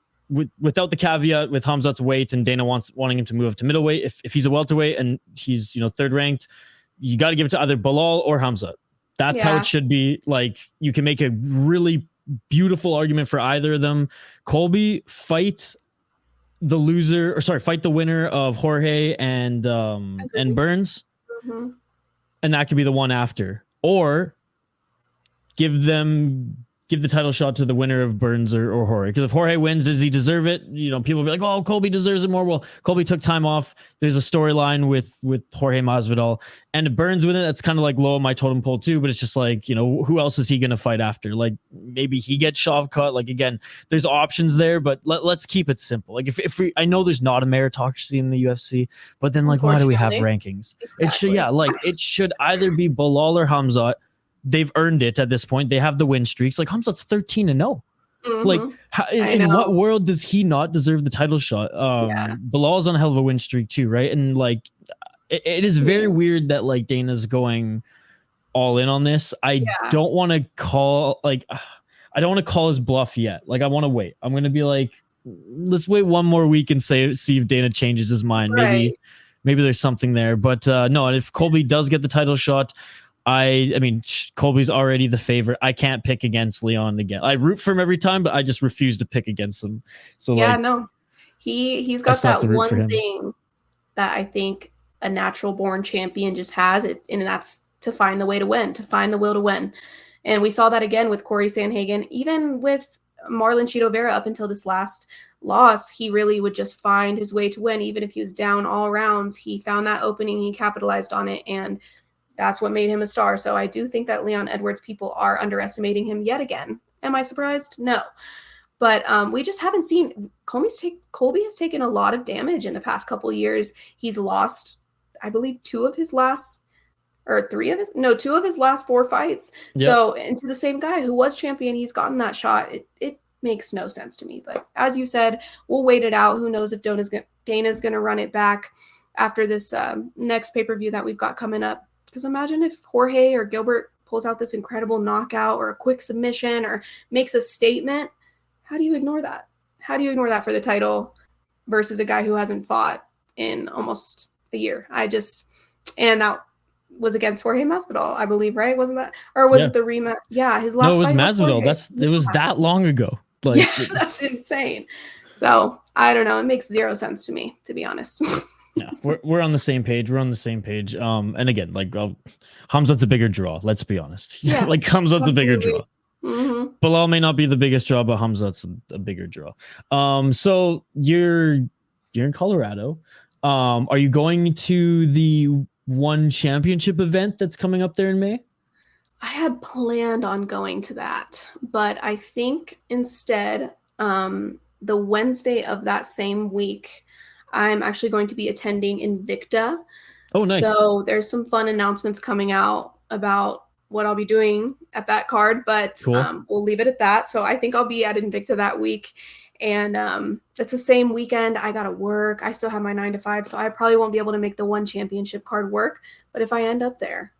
without the caveat with Khamzat's weight and Dana wanting him to move up to middleweight, if he's a welterweight and he's, you know, 3rd ranked, you got to give it to either Belal or Khamzat. That's how it should be. Like, you can make a really beautiful argument for either of them. Colby, fight the winner of Jorge and Burns, and that could be the one after. Or give the title shot to the winner of Burns or Jorge. Because if Jorge wins, does he deserve it? You know, people will be like, oh, Colby deserves it more. Well, Colby took time off. There's a storyline with Jorge Masvidal. And if Burns with it, that's kind of like low on my totem pole too. But it's just like, you know, who else is he going to fight after? Like, maybe he gets Shavkat. Like, again, there's options there, but let's keep it simple. Like, if we, I know there's not a meritocracy in the UFC, but then like, why do we have rankings? Exactly. It should either be Belal or Khamzat. They've earned it at this point. They have the win streaks. Like, Khamzat's 13-0. Like, in what world does he not deserve the title shot? Bilal's on a hell of a win streak too, right? And like, it is very weird that like Dana's going all in on this. I don't want to call his bluff yet. Like, I want to wait. I'm gonna be like, let's wait one more week and see if Dana changes his mind. Maybe there's something there. But no, if Colby does get the title shot, I mean, Colby's already the favorite. I can't pick against Leon again. I root for him every time, but I just refuse to pick against him. So he's got that one thing that I think a natural born champion just has, and that's to find the way to win, to find the will to win. And we saw that again with Corey Sandhagen, even with Marlon Chito Vera up until this last loss. He really would just find his way to win, even if he was down all rounds. He found that opening, he capitalized on it, and that's what made him a star. So I do think that Leon Edwards, people are underestimating him yet again. Am I surprised? No. But we just haven't seen Colby has taken a lot of damage in the past couple of years. He's lost, I believe, 2 of his last or two of his last 4 fights. Yep. So, and to the same guy who was champion, he's gotten that shot. It makes no sense to me. But as you said, we'll wait it out. Who knows if Dana's going to run it back after this next pay-per-view that we've got coming up. Because imagine if Jorge or Gilbert pulls out this incredible knockout or a quick submission or makes a statement. How do you ignore that? How do you ignore that for the title versus a guy who hasn't fought in almost a year? And that was against Jorge Masvidal, I believe, right? Wasn't that? Or was it the rematch? Yeah, his last fight was Masvidal. It was that long ago. Like, yeah, that's insane. So I don't know. It makes zero sense to me, to be honest. Yeah, we're on the same page. We're on the same page. And again, like Khamzat's a bigger draw. Let's be honest. Yeah, like Khamzat's a bigger draw. Mm-hmm. Belal may not be the biggest draw, but Khamzat's a bigger draw. So you're in Colorado. Are you going to the One Championship event that's coming up there in May? I had planned on going to that, but I think instead, the Wednesday of that same week, I'm actually going to be attending Invicta. Oh, nice. So there's some fun announcements coming out about what I'll be doing at that card, but cool. We'll leave it at that. So I think I'll be at Invicta that week. And it's the same weekend. I got to work. I still have my 9 to 5, so I probably won't be able to make the One Championship card work. But if I end up there,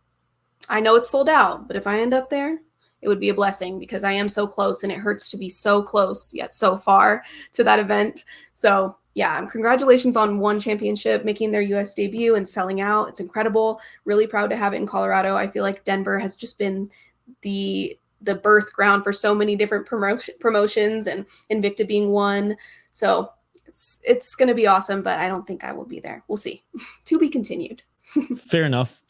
I know it's sold out, but if I end up there, it would be a blessing because I am so close and it hurts to be so close yet so far to that event. So yeah, congratulations on One Championship, making their US debut and selling out. It's incredible. Really proud to have it in Colorado. I feel like Denver has just been the birth ground for so many different promotions, and Invicta being one. So it's going to be awesome, but I don't think I will be there. We'll see. To be continued. Fair enough.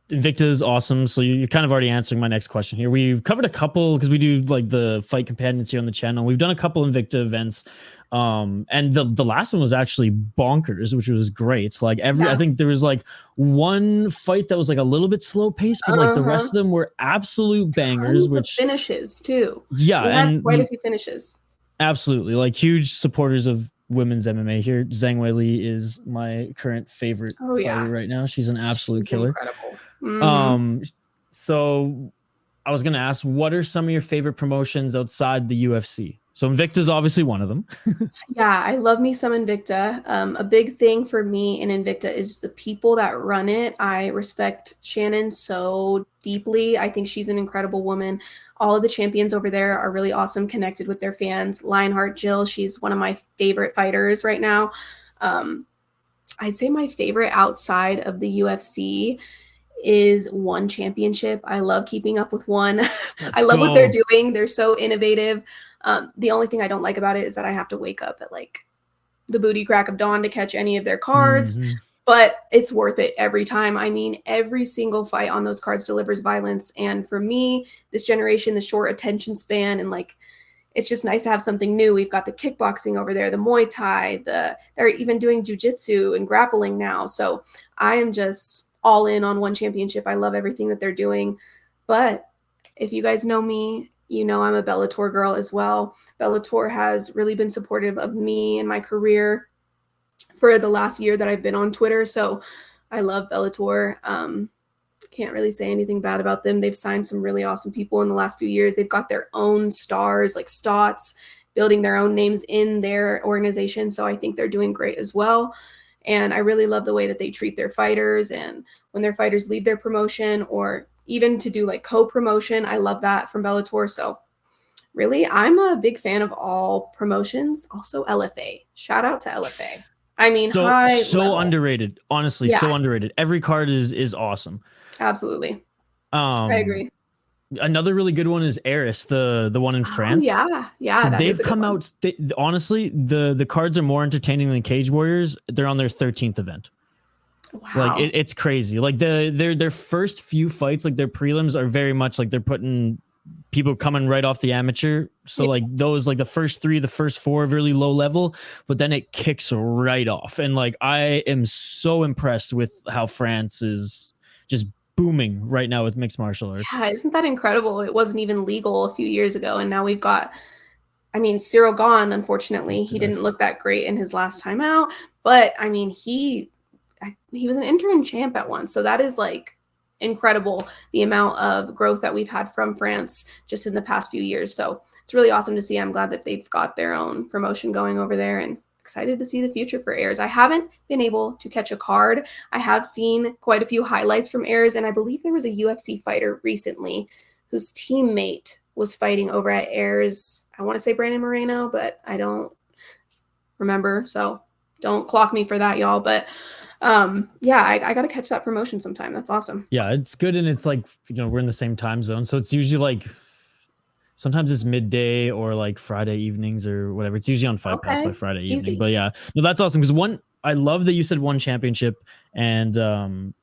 Invicta is awesome. So you're kind of already answering my next question here. We've covered a couple because we do like the fight companions here on the channel. We've done a couple Invicta events. And the last one was actually bonkers, which was great. Like I think there was like one fight that was like a little bit slow paced, but like the rest of them were absolute bangers. Tons of finishes too. Yeah, we had quite a few finishes. Absolutely, like huge supporters of women's MMA here. Zhang Weili is my current favorite fighter right now. She's an absolute killer. Incredible. Mm-hmm. So I was gonna ask, what are some of your favorite promotions outside the UFC? So Invicta is obviously one of them. Yeah, I love me some Invicta. A big thing for me in Invicta is the people that run it. I respect Shannon so deeply. I think she's an incredible woman. All of the champions over there are really awesome, connected with their fans. Lionheart Jill, she's one of my favorite fighters right now. I'd say my favorite outside of the UFC is One Championship. I love keeping up with One. I love what they're doing. They're so innovative. The only thing I don't like about it is that I have to wake up at like the booty crack of dawn to catch any of their cards, but it's worth it every time. I mean, every single fight on those cards delivers violence. And for me, this generation, the short attention span, and like, it's just nice to have something new. We've got the kickboxing over there, the Muay Thai, they're even doing jiu-jitsu and grappling now. So I am just all in on One Championship. I love everything that they're doing. But if you guys know me, you know I'm a Bellator girl as well. Bellator has really been supportive of me and my career for the last year that I've been on Twitter. So I love Bellator. Can't really say anything bad about them. They've signed some really awesome people in the last few years. They've got their own stars like Stotts, building their own names in their organization. So I think they're doing great as well. And I really love the way that they treat their fighters. And when their fighters leave their promotion, or even to do like co-promotion, I love that from Bellator. So really, I'm a big fan of all promotions. Also LFA. Shout out to LFA. I mean, so underrated. Honestly, so underrated. Every card is awesome. Absolutely. I agree. Another really good one is Eris, the one in France. Yeah. So they've come out. Honestly, the cards are more entertaining than Cage Warriors. They're on their 13th event. Wow. Like it's crazy. Like their first few fights, like their prelims are very much like they're putting people coming right off the amateur. So like those, like the first 3, the first 4 are really low level, but then it kicks right off. And like I am so impressed with how France is just booming right now with mixed martial arts. Yeah, isn't that incredible? It wasn't even legal a few years ago, and now we've got, I mean, Cyril Gahn, unfortunately, he didn't look that great in his last time out, but I mean, he he was an interim champ at once. So that is like incredible, the amount of growth that we've had from France just in the past few years. So it's really awesome to see. I'm glad that they've got their own promotion going over there, and excited to see the future for Ayers. I haven't been able to catch a card. I have seen quite a few highlights from Ayers, and I believe there was a UFC fighter recently whose teammate was fighting over at Ayers. I want to say Brandon Moreno, but I don't remember, so don't clock me for that, y'all. But yeah, I got to catch that promotion sometime. That's awesome. Yeah, it's good. And it's like, we're in the same time zone. So it's usually like, sometimes it's midday or like Friday evenings or whatever. It's usually on Fight Pass by Friday evening. Easy. But yeah, no, that's awesome. Because I love that you said one championship, and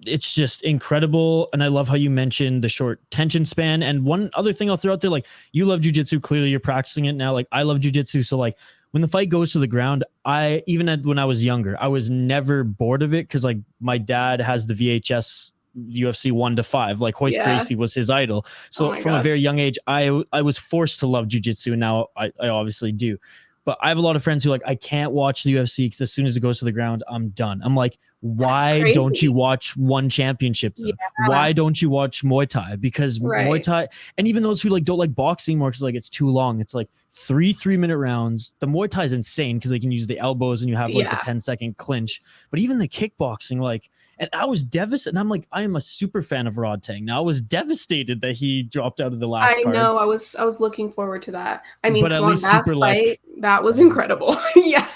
it's just incredible. And I love how you mentioned the short tension span. And one other thing I'll throw out there, like, you love jiu-jitsu. Clearly you're practicing it now. Like, I love jiu-jitsu. So like, when the fight goes to the ground, when I was younger, I was never bored of it, because like my dad has the VHS UFC 1 to 5. Like, Hoist Gracie was his idol. So from a very young age, I was forced to love jiu-jitsu, and now I obviously do. But I have a lot of friends who like, I can't watch the UFC because as soon as it goes to the ground, I'm done. I'm like, why don't you watch one championship? Yeah. Why don't you watch Muay Thai? Because Muay Thai, and even those who like don't like boxing more because like it's too long. It's like 3-minute rounds. The Muay Thai is insane because they can use the elbows and you have like the 10-second clinch. But even the kickboxing, like, and I was devastated. And I'm like, I am a super fan of Rod Tang. Now I was devastated that he dropped out of the last card. I know. I was looking forward to that. I mean, come on, that fight, that was incredible. Yeah.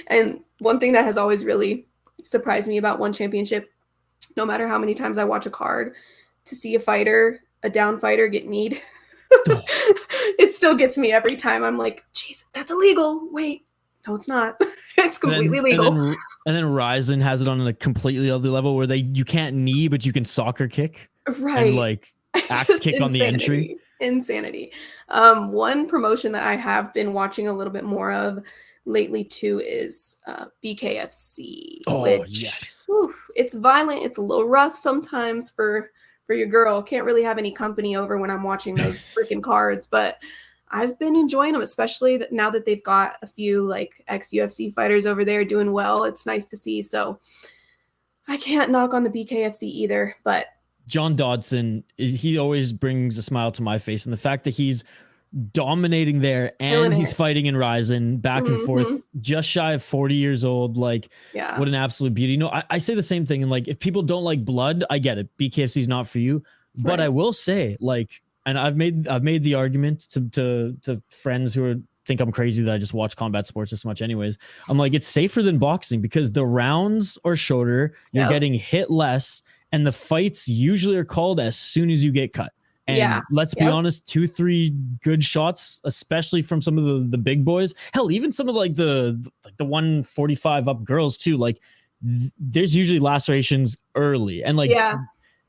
And one thing that has always really surprised me about one championship, no matter how many times I watch a card, to see a down fighter get kneed, it still gets me every time. I'm like, jeez, that's illegal. Wait. No, it's not. It's completely legal. And then Ryzen has it on a completely other level where you can't knee, but you can soccer kick. Right. And like axe kick on the entry. Insanity. One promotion that I have been watching a little bit more of lately too is BKFC. It's violent. It's a little rough sometimes for your girl. Can't really have any company over when I'm watching those freaking cards, but I've been enjoying them, especially now that they've got a few like ex-UFC fighters over there doing well. It's nice to see. So I can't knock on the BKFC either, but John Dodson, he always brings a smile to my face. And the fact that he's dominating there and he's fighting in Ryzen back and forth, just shy of 40 years old. Like, what an absolute beauty. I say the same thing. And like, if people don't like blood, I get it. BKFC is not for you. But I will say, like, and I've made the argument to friends who think I'm crazy that I just watch combat sports this much anyways. I'm like, it's safer than boxing because the rounds are shorter, you're getting hit less, and the fights usually are called as soon as you get cut. And let's be honest, 2-3 good shots, especially from some of the big boys. Hell, even some of like the 145 up girls too. Like there's usually lacerations early, and like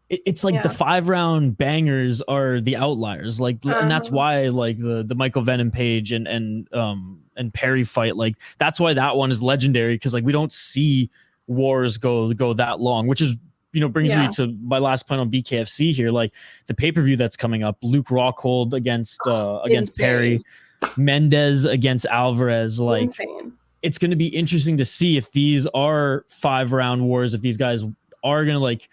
it's like the 5-round bangers are the outliers. Like, and that's why like the Michael Venom Page and Perry fight, like that's why that one is legendary, because like we don't see wars go that long, which is brings me to my last point on BKFC here. Like the pay-per-view that's coming up, Luke Rockhold against Perry, Mendes against Alvarez. Like it's going to be interesting to see if these are 5-round wars, if these guys are going to like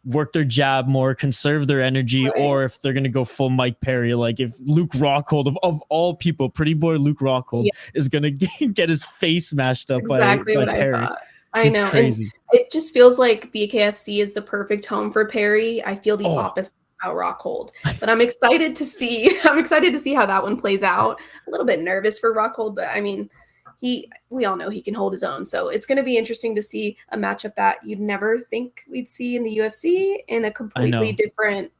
work their jab more, conserve their energy, or if they're going to go full Mike Perry. Like if Luke Rockhold, of all people, pretty boy Luke Rockhold is going to get his face mashed up by Perry. I thought. I know. Crazy. And it just feels like BKFC is the perfect home for Perry. I feel the opposite about Rockhold, but I'm excited to see how that one plays out. A little bit nervous for Rockhold, but I mean, we all know he can hold his own. So it's going to be interesting to see a matchup that you'd never think we'd see in the UFC in a completely different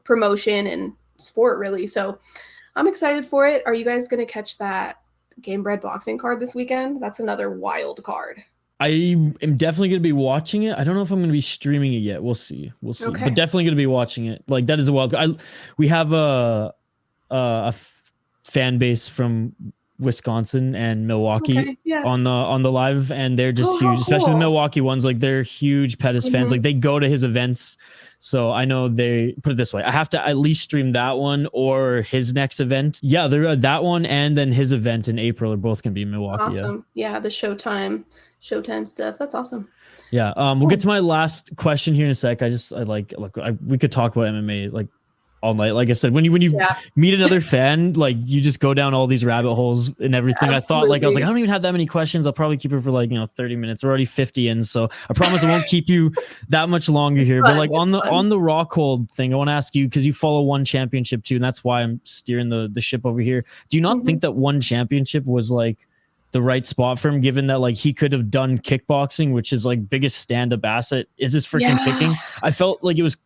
promotion and sport, really. So I'm excited for it. Are you guys going to catch that Game Bred boxing card this weekend? That's another wild card. I am definitely going to be watching it. I don't know if I'm going to be streaming it yet. We'll see. Okay. But definitely going to be watching it. Like that is a wild. We have a fan base from Wisconsin and Milwaukee on the live, and they're just huge, especially the Milwaukee ones. Like they're huge Pettis fans. Like they go to his events. So I know they put it this way. I have to at least stream that one or his next event. Yeah, there that one and then his event in April are both going to be in Milwaukee. Awesome. Yeah, the Showtime stuff. That's awesome. Yeah. We'll get to my last question here in a sec. We could talk about MMA like all night. Like I said, when you meet another fan, like you just go down all these rabbit holes and everything. Absolutely. I was like, I don't even have that many questions. I'll probably keep it for 30 minutes. We're already 50 in, so I promise I won't keep you that much longer here. Fun. But like on the Rockhold thing, I want to ask you, because you follow one championship too, and that's why I'm steering the ship over here. Do you not think that one championship was like the right spot for him, given that like he could have done kickboxing, which is like biggest stand-up asset is his freaking kicking? I felt like it was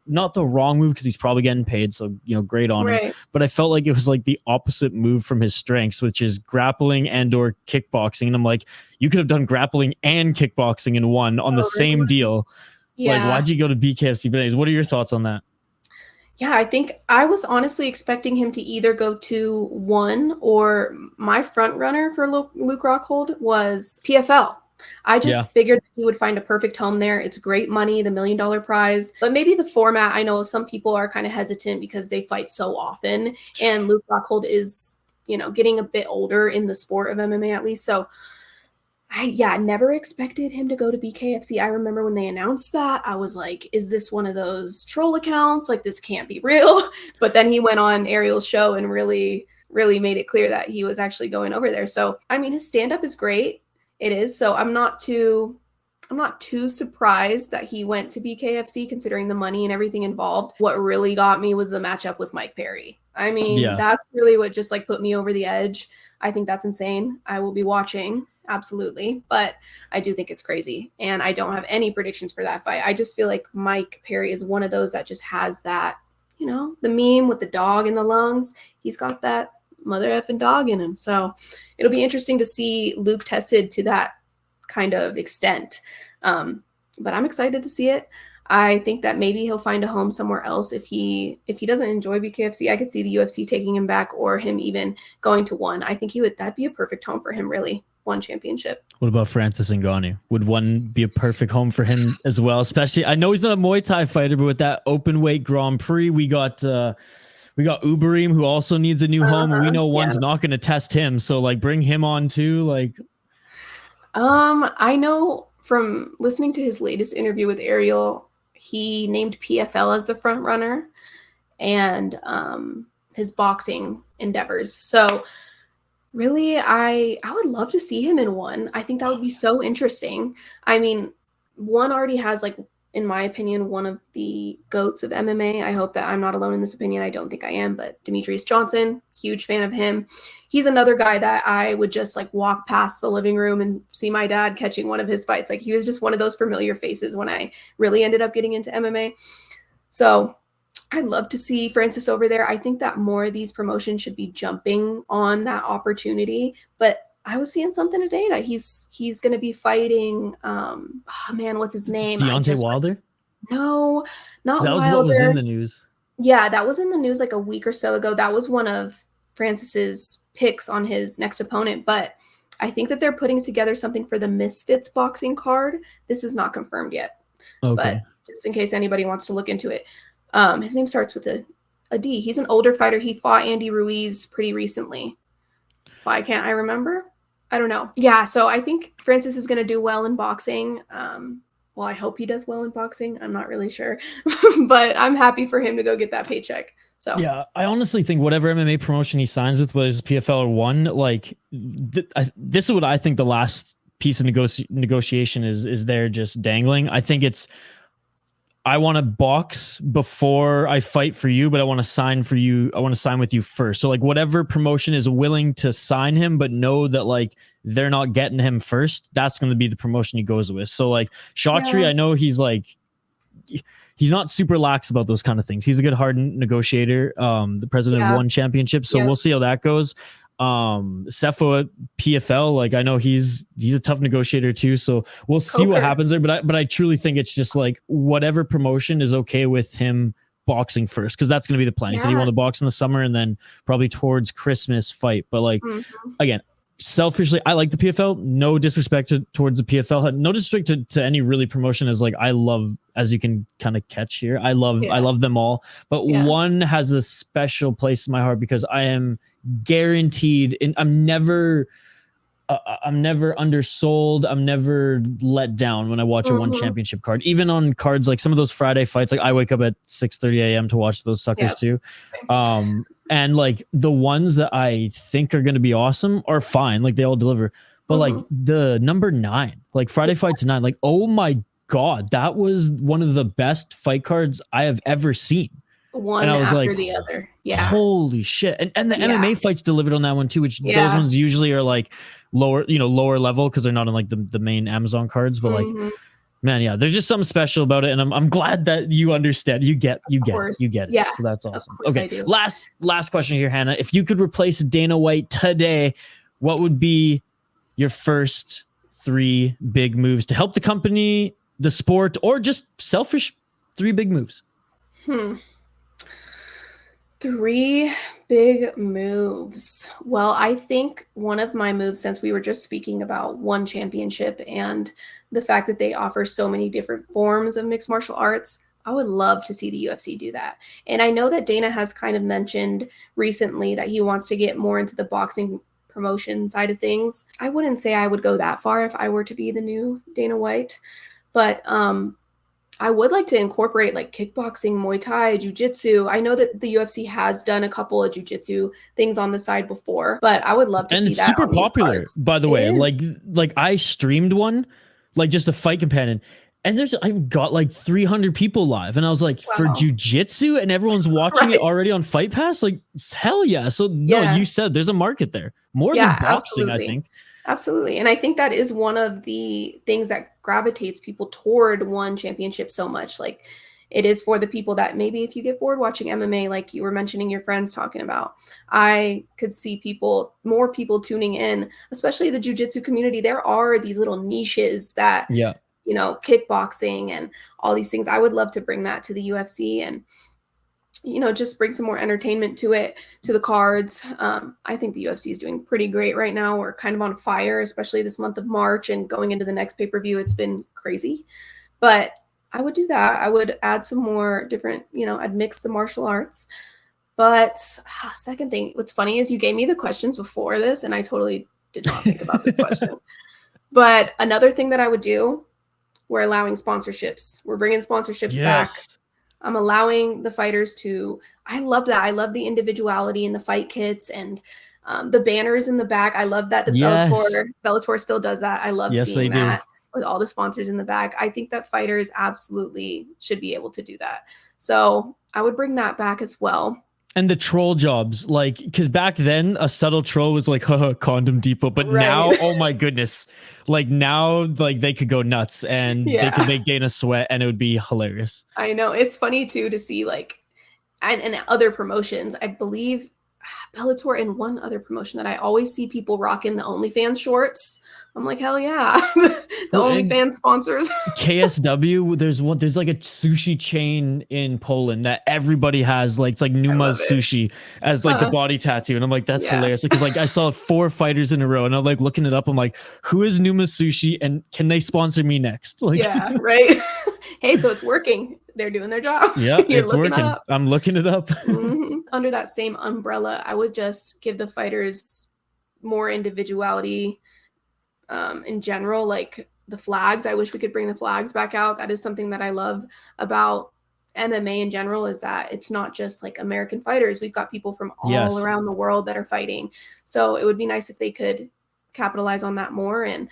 not the wrong move because he's probably getting paid, so great on him. But I felt like it was like the opposite move from his strengths, which is grappling and or kickboxing. And I'm like, you could have done grappling and kickboxing in one on the same deal. Yeah. Like, why'd you go to BKFC? What are your thoughts on that? Yeah, I think I was honestly expecting him to either go to one, or my front runner for Luke Rockhold was PFL. I just figured he would find a perfect home there. It's great money, the $1 million prize. But maybe the format, I know some people are kind of hesitant because they fight so often. And Luke Rockhold is, getting a bit older in the sport of MMA at least. So I never expected him to go to BKFC. I remember when they announced that, I was like, is this one of those troll accounts? Like, this can't be real. But then he went on Ariel's show and really, really made it clear that he was actually going over there. So, I mean, his stand-up is great. It is. So I'm not too surprised that he went to BKFC considering the money and everything involved. What really got me was the matchup with Mike Perry. I mean, that's really what just like put me over the edge. I think that's insane. I will be watching. Absolutely. But I do think it's crazy. And I don't have any predictions for that fight. I just feel like Mike Perry is one of those that just has that, the meme with the dog in the lungs. He's got that mother effing dog in him. So it'll be interesting to see Luke tested to that kind of extent. But I'm excited to see it. I think that maybe he'll find a home somewhere else. If he doesn't enjoy BKFC, I could see the UFC taking him back or him even going to one. I think that'd be a perfect home for him, really. One championship. What about Francis Ngannou? Would one be a perfect home for him as well? Especially, I know he's not a Muay Thai fighter, but with that open weight Grand Prix, we got Uberim, who also needs a new home, and we know one's not going to test him. So like, bring him on too. Like, I know from listening to his latest interview with Ariel, he named PFL as the front runner, and his boxing endeavors. So really, I would love to see him in one. I think that would be so interesting. I mean, one already has, like, in my opinion, one of the GOATs of MMA. I hope that I'm not alone in this opinion. I don't think I am, but Demetrius Johnson, huge fan of him. He's another guy that I would just like walk past the living room and see my dad catching one of his fights. Like, he was just one of those familiar faces when I really ended up getting into MMA. So I'd love to see Francis over there. I think that more of these promotions should be jumping on that opportunity. But I was seeing something today that he's going to be fighting. What's his name? Deontay Wilder? No, not that Wilder. What was in the news. Yeah, that was in the news like a week or so ago. That was one of Francis's picks on his next opponent. But I think that they're putting together something for the Misfits boxing card. This is not confirmed yet. Okay. But just in case anybody wants to look into it. His name starts with a D. He's an older fighter. He fought Andy Ruiz pretty recently. Why can't I remember? I don't know. Yeah, so I think Francis is going to do well in boxing. Well, I hope he does well in boxing. I'm not really sure. But I'm happy for him to go get that paycheck. So yeah, I honestly think whatever MMA promotion he signs with, whether it's PFL or one, like this is what I think the last piece of negotiation is there just dangling. I think it's, I want to box before I fight for you, but I want to sign for you. I want to sign with you first. So like whatever promotion is willing to sign him, but know that like they're not getting him first, that's going to be the promotion he goes with. So like Shotri, I know he's not super lax about those kind of things. He's a good hard negotiator. The president of one championship. So we'll see how that goes. Cepho at PFL, like I know he's a tough negotiator too, so we'll see what happens there, but I truly think it's just like whatever promotion is okay with him boxing first, because that's going to be the plan. He said he wanted to box in the summer and then probably towards Christmas fight, but like again, selfishly, I like the PFL. No disrespect towards the PFL. No disrespect to any really promotion, as like I love, as you can kind of catch here. I love them all, but one has a special place in my heart because I am guaranteed, and I'm never undersold. I'm never let down when I watch a one championship card. Even on cards like some of those Friday fights, like I wake up at 6:30 a.m. to watch those suckers too. And like the ones that I think are going to be awesome are fine. Like they all deliver. But like the number 9, like Friday Fights 9, like, oh my God, that was one of the best fight cards I have ever seen. One and I was after like, the other. Yeah. Holy shit. And the MMA fights delivered on that one too, which those ones usually are like lower level because they're not on like the main Amazon cards. But like, man, there's just something special about it. And I'm glad that you understand. You get it. Yeah. So that's awesome. Okay. Last question here, Hannah. If you could replace Dana White today, what would be your first 3 big moves to help the company, the sport, or just selfish 3 big moves? 3 big moves. Well, I think one of my moves, since we were just speaking about one championship and the fact that they offer so many different forms of mixed martial arts, I would love to see the UFC do that. And I know that Dana has kind of mentioned recently that he wants to get more into the boxing promotion side of things. I wouldn't say I would go that far if I were to be the new Dana White, but I would like to incorporate like kickboxing, Muay Thai, Jiu-Jitsu. I know that the UFC has done a couple of Jiu-Jitsu things on the side before, but I would love to see that. And super popular, by the way. Like I streamed one, like just a fight companion, and I've got like 300 people live, and I was like, for Jiu-Jitsu, and everyone's watching it already on Fight Pass. Like hell yeah! So no, you said there's a market there more than boxing, I think. Absolutely. And I think that is one of the things that gravitates people toward one championship so much. Like it is for the people that maybe if you get bored watching MMA, like you were mentioning your friends talking about, I could see more people tuning in, especially the jiu-jitsu community. There are these little niches that, kickboxing and all these things. I would love to bring that to the UFC and just bring some more entertainment to the cards. I think the UFC is doing pretty great right now. We're kind of on fire, especially this month of March and going into the next pay-per-view. It's been crazy, but I would do that. I would add some more different, I'd mix the martial arts. But second thing, what's funny is you gave me the questions before this and I totally did not think about this question. But another thing that I would do, we're allowing sponsorships. We're bringing sponsorships back. I'm allowing the fighters to, I love that. I love the individuality in the fight kits and the banners in the back. I love that the Bellator still does that. I love seeing that with all the sponsors in the back. I think that fighters absolutely should be able to do that. So I would bring that back as well. And the troll jobs, like, because back then a subtle troll was like, haha, Condom Depot. But now, oh my goodness, like now, like they could go nuts and they could make Dana sweat and it would be hilarious. I know. It's funny too to see like, and other promotions, I believe Bellator and one other promotion that I always see people rocking the OnlyFans shorts. I'm like, hell yeah. The OnlyFans sponsors. KSW, there's like a sushi chain in Poland that everybody has, like it's like Numa's Sushi as like the body tattoo. And I'm like, that's hilarious. Because like I saw 4 fighters in a row and I'm like looking it up. I'm like, who is Numa's Sushi and can they sponsor me next? Like, yeah, right. Hey, so it's working. They're doing their job. Yeah, it's working. I'm looking it up. Under that same umbrella, I would just give the fighters more individuality in general, like the flags. I wish we could bring the flags back out. That is something that I love about MMA in general, is that it's not just like American fighters. We've got people from all around the world that are fighting. So it would be nice if they could capitalize on that more and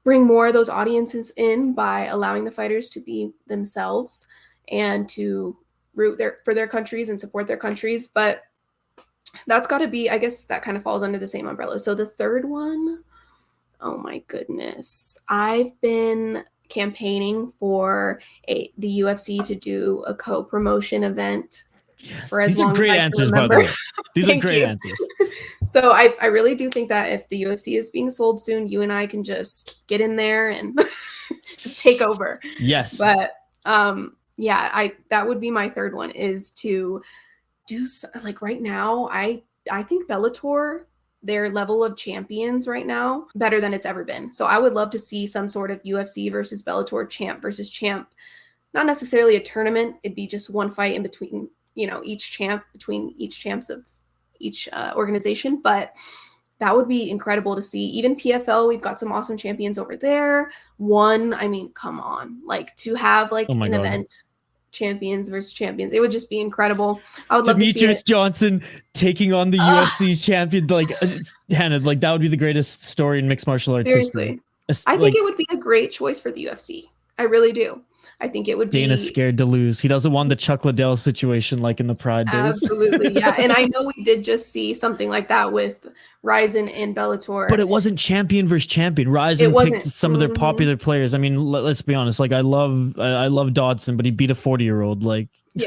bring more of those audiences in by allowing the fighters to be themselves and to root for their countries and support their countries. But that's got to be, I guess that kind of falls under the same umbrella. So the third one, oh my goodness, I've been campaigning for the UFC to do a co-promotion event for as long as I can remember. These are great answers. So I really do think that if the UFC is being sold soon, you and I can just get in there and just take over. Yes. But that would be my third one, is to do like right now. I think Bellator their level of champions right now better than it's ever been. So I would love to see some sort of UFC versus Bellator champ versus champ. Not necessarily a tournament. It'd be just one fight in between, each champ, between each champs of each organization. But that would be incredible to see. Even PFL, we've got some awesome champions over there. Come on. Like, to have an event, champions versus champions, it would just be incredible. I would love to see Demetrius Johnson taking on the UFC's champion. Hannah, that would be the greatest story in mixed martial arts. Seriously. I think it would be a great choice for the UFC. I really do. I think it would be. Dana's scared to lose. He doesn't want the Chuck Liddell situation like in the Pride days. Absolutely, yeah. And I know we did just see something like that with Ryzen and Bellator. But it wasn't champion versus champion. Ryzen picked some of their popular players. I mean, let's be honest. I love Dodson, but he beat a 40-year-old.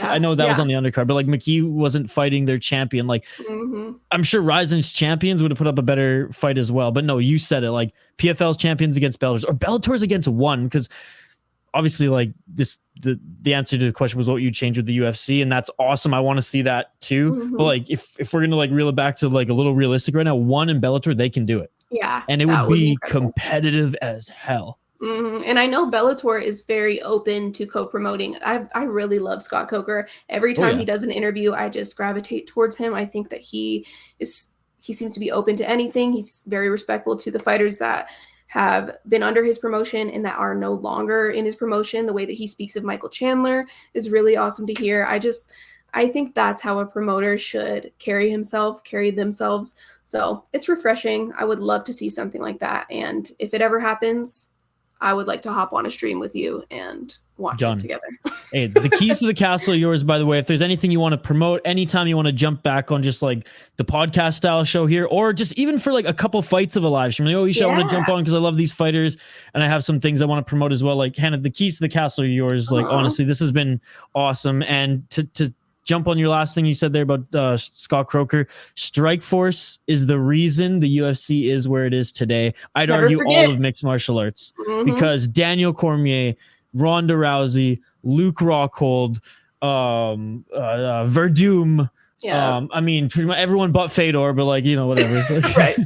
I know that was on the undercard, but McKee wasn't fighting their champion. I'm sure Ryzen's champions would have put up a better fight as well. But no, you said it. PFL's champions against Bellator's, or Bellator's against one, because obviously the answer to the question was what you'd change with the UFC, and that's awesome. I want to see that too. But if we're gonna reel it back to a little realistic right now, one in Bellator, they can do it. Yeah, and it would be competitive as hell. And I know Bellator is very open to co-promoting. I really love Scott Coker. Every time he does an interview, I just gravitate towards him. I think that he seems to be open to anything. He's very respectful to the fighters that have been under his promotion and that are no longer in his promotion. The way that he speaks of Michael Chandler is really awesome to hear. I think that's how a promoter should carry themselves. So it's refreshing. I would love to see something like that. And if it ever happens, I would like to hop on a stream with you and watch it together. Hey, the keys to the castle are yours, by the way. If there's anything you want to promote, anytime you want to jump back on just the podcast style show here, or just even for a couple fights of a live stream. Isha, I want to jump on because I love these fighters and I have some things I want to promote as well. Hannah, the keys to the castle are yours. Honestly, this has been awesome. And to jump on your last thing you said there about Scott Coker, Strikeforce is the reason the UFC is where it is today. I'd argue all of mixed martial arts, because Daniel Cormier, Ronda Rousey, Luke Rockhold, Verdum. Pretty much everyone but Fedor, but whatever. Right.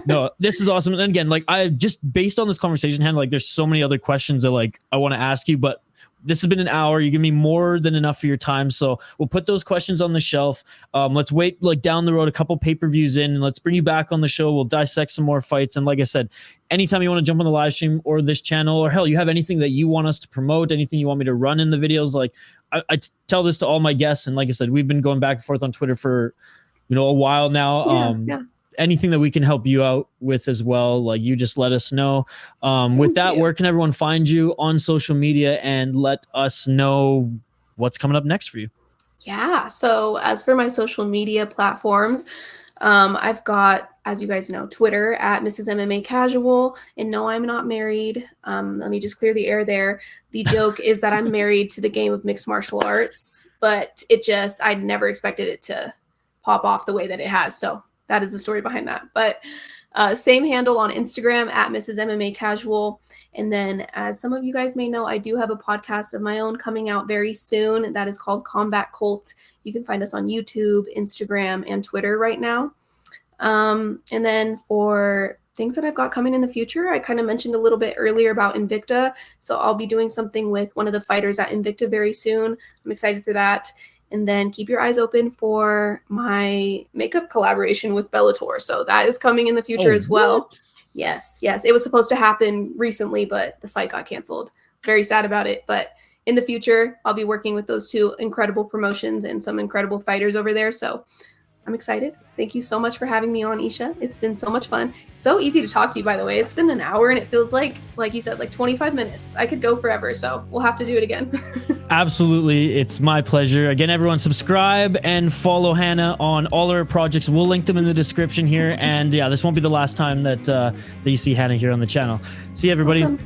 No, this is awesome. And again, I just based on this conversation, Hannah, there's so many other questions that I want to ask you, but this has been an hour. You give me more than enough for your time. So we'll put those questions on the shelf. Let's wait down the road, a couple pay-per-views in, and let's bring you back on the show. We'll dissect some more fights. And like I said, anytime you want to jump on the live stream or this channel, or hell, you have anything that you want us to promote, anything you want me to run in the videos, I tell this to all my guests. And like I said, we've been going back and forth on Twitter for, a while now. Anything that we can help you out with as well, you just let us know. With that, where can everyone find you on social media, and let us know what's coming up next for you? Yeah. So as for my social media platforms, I've got, as you guys know, Twitter at MrsMMACasual. And no, I'm not married. Let me just clear the air there. The joke is that I'm married to the game of mixed martial arts, but I never expected it to pop off the way that it has. So that is the story behind that. But same handle on Instagram at MrsMMACasual. And then, as some of you guys may know, I do have a podcast of my own coming out very soon. That is called Combat Cult. You can find us on YouTube, Instagram, and Twitter right now. And then for things that I've got coming in the future, I kind of mentioned a little bit earlier about Invicta. So I'll be doing something with one of the fighters at Invicta very soon. I'm excited for that. And then keep your eyes open for my makeup collaboration with Bellator. So that is coming in the future as well. What? Yes. It was supposed to happen recently, but the fight got canceled. Very sad about it. But in the future, I'll be working with those two incredible promotions and some incredible fighters over there. So I'm excited. Thank you so much for having me on, Isha. It's been so much fun. So easy to talk to you, by the way. It's been an hour and it feels like you said, 25 minutes. I could go forever. So we'll have to do it again. Absolutely. It's my pleasure. Again, everyone, subscribe and follow Hannah on all her projects. We'll link them in the description here. And yeah, this won't be the last time that you see Hannah here on the channel. See you, everybody. Awesome.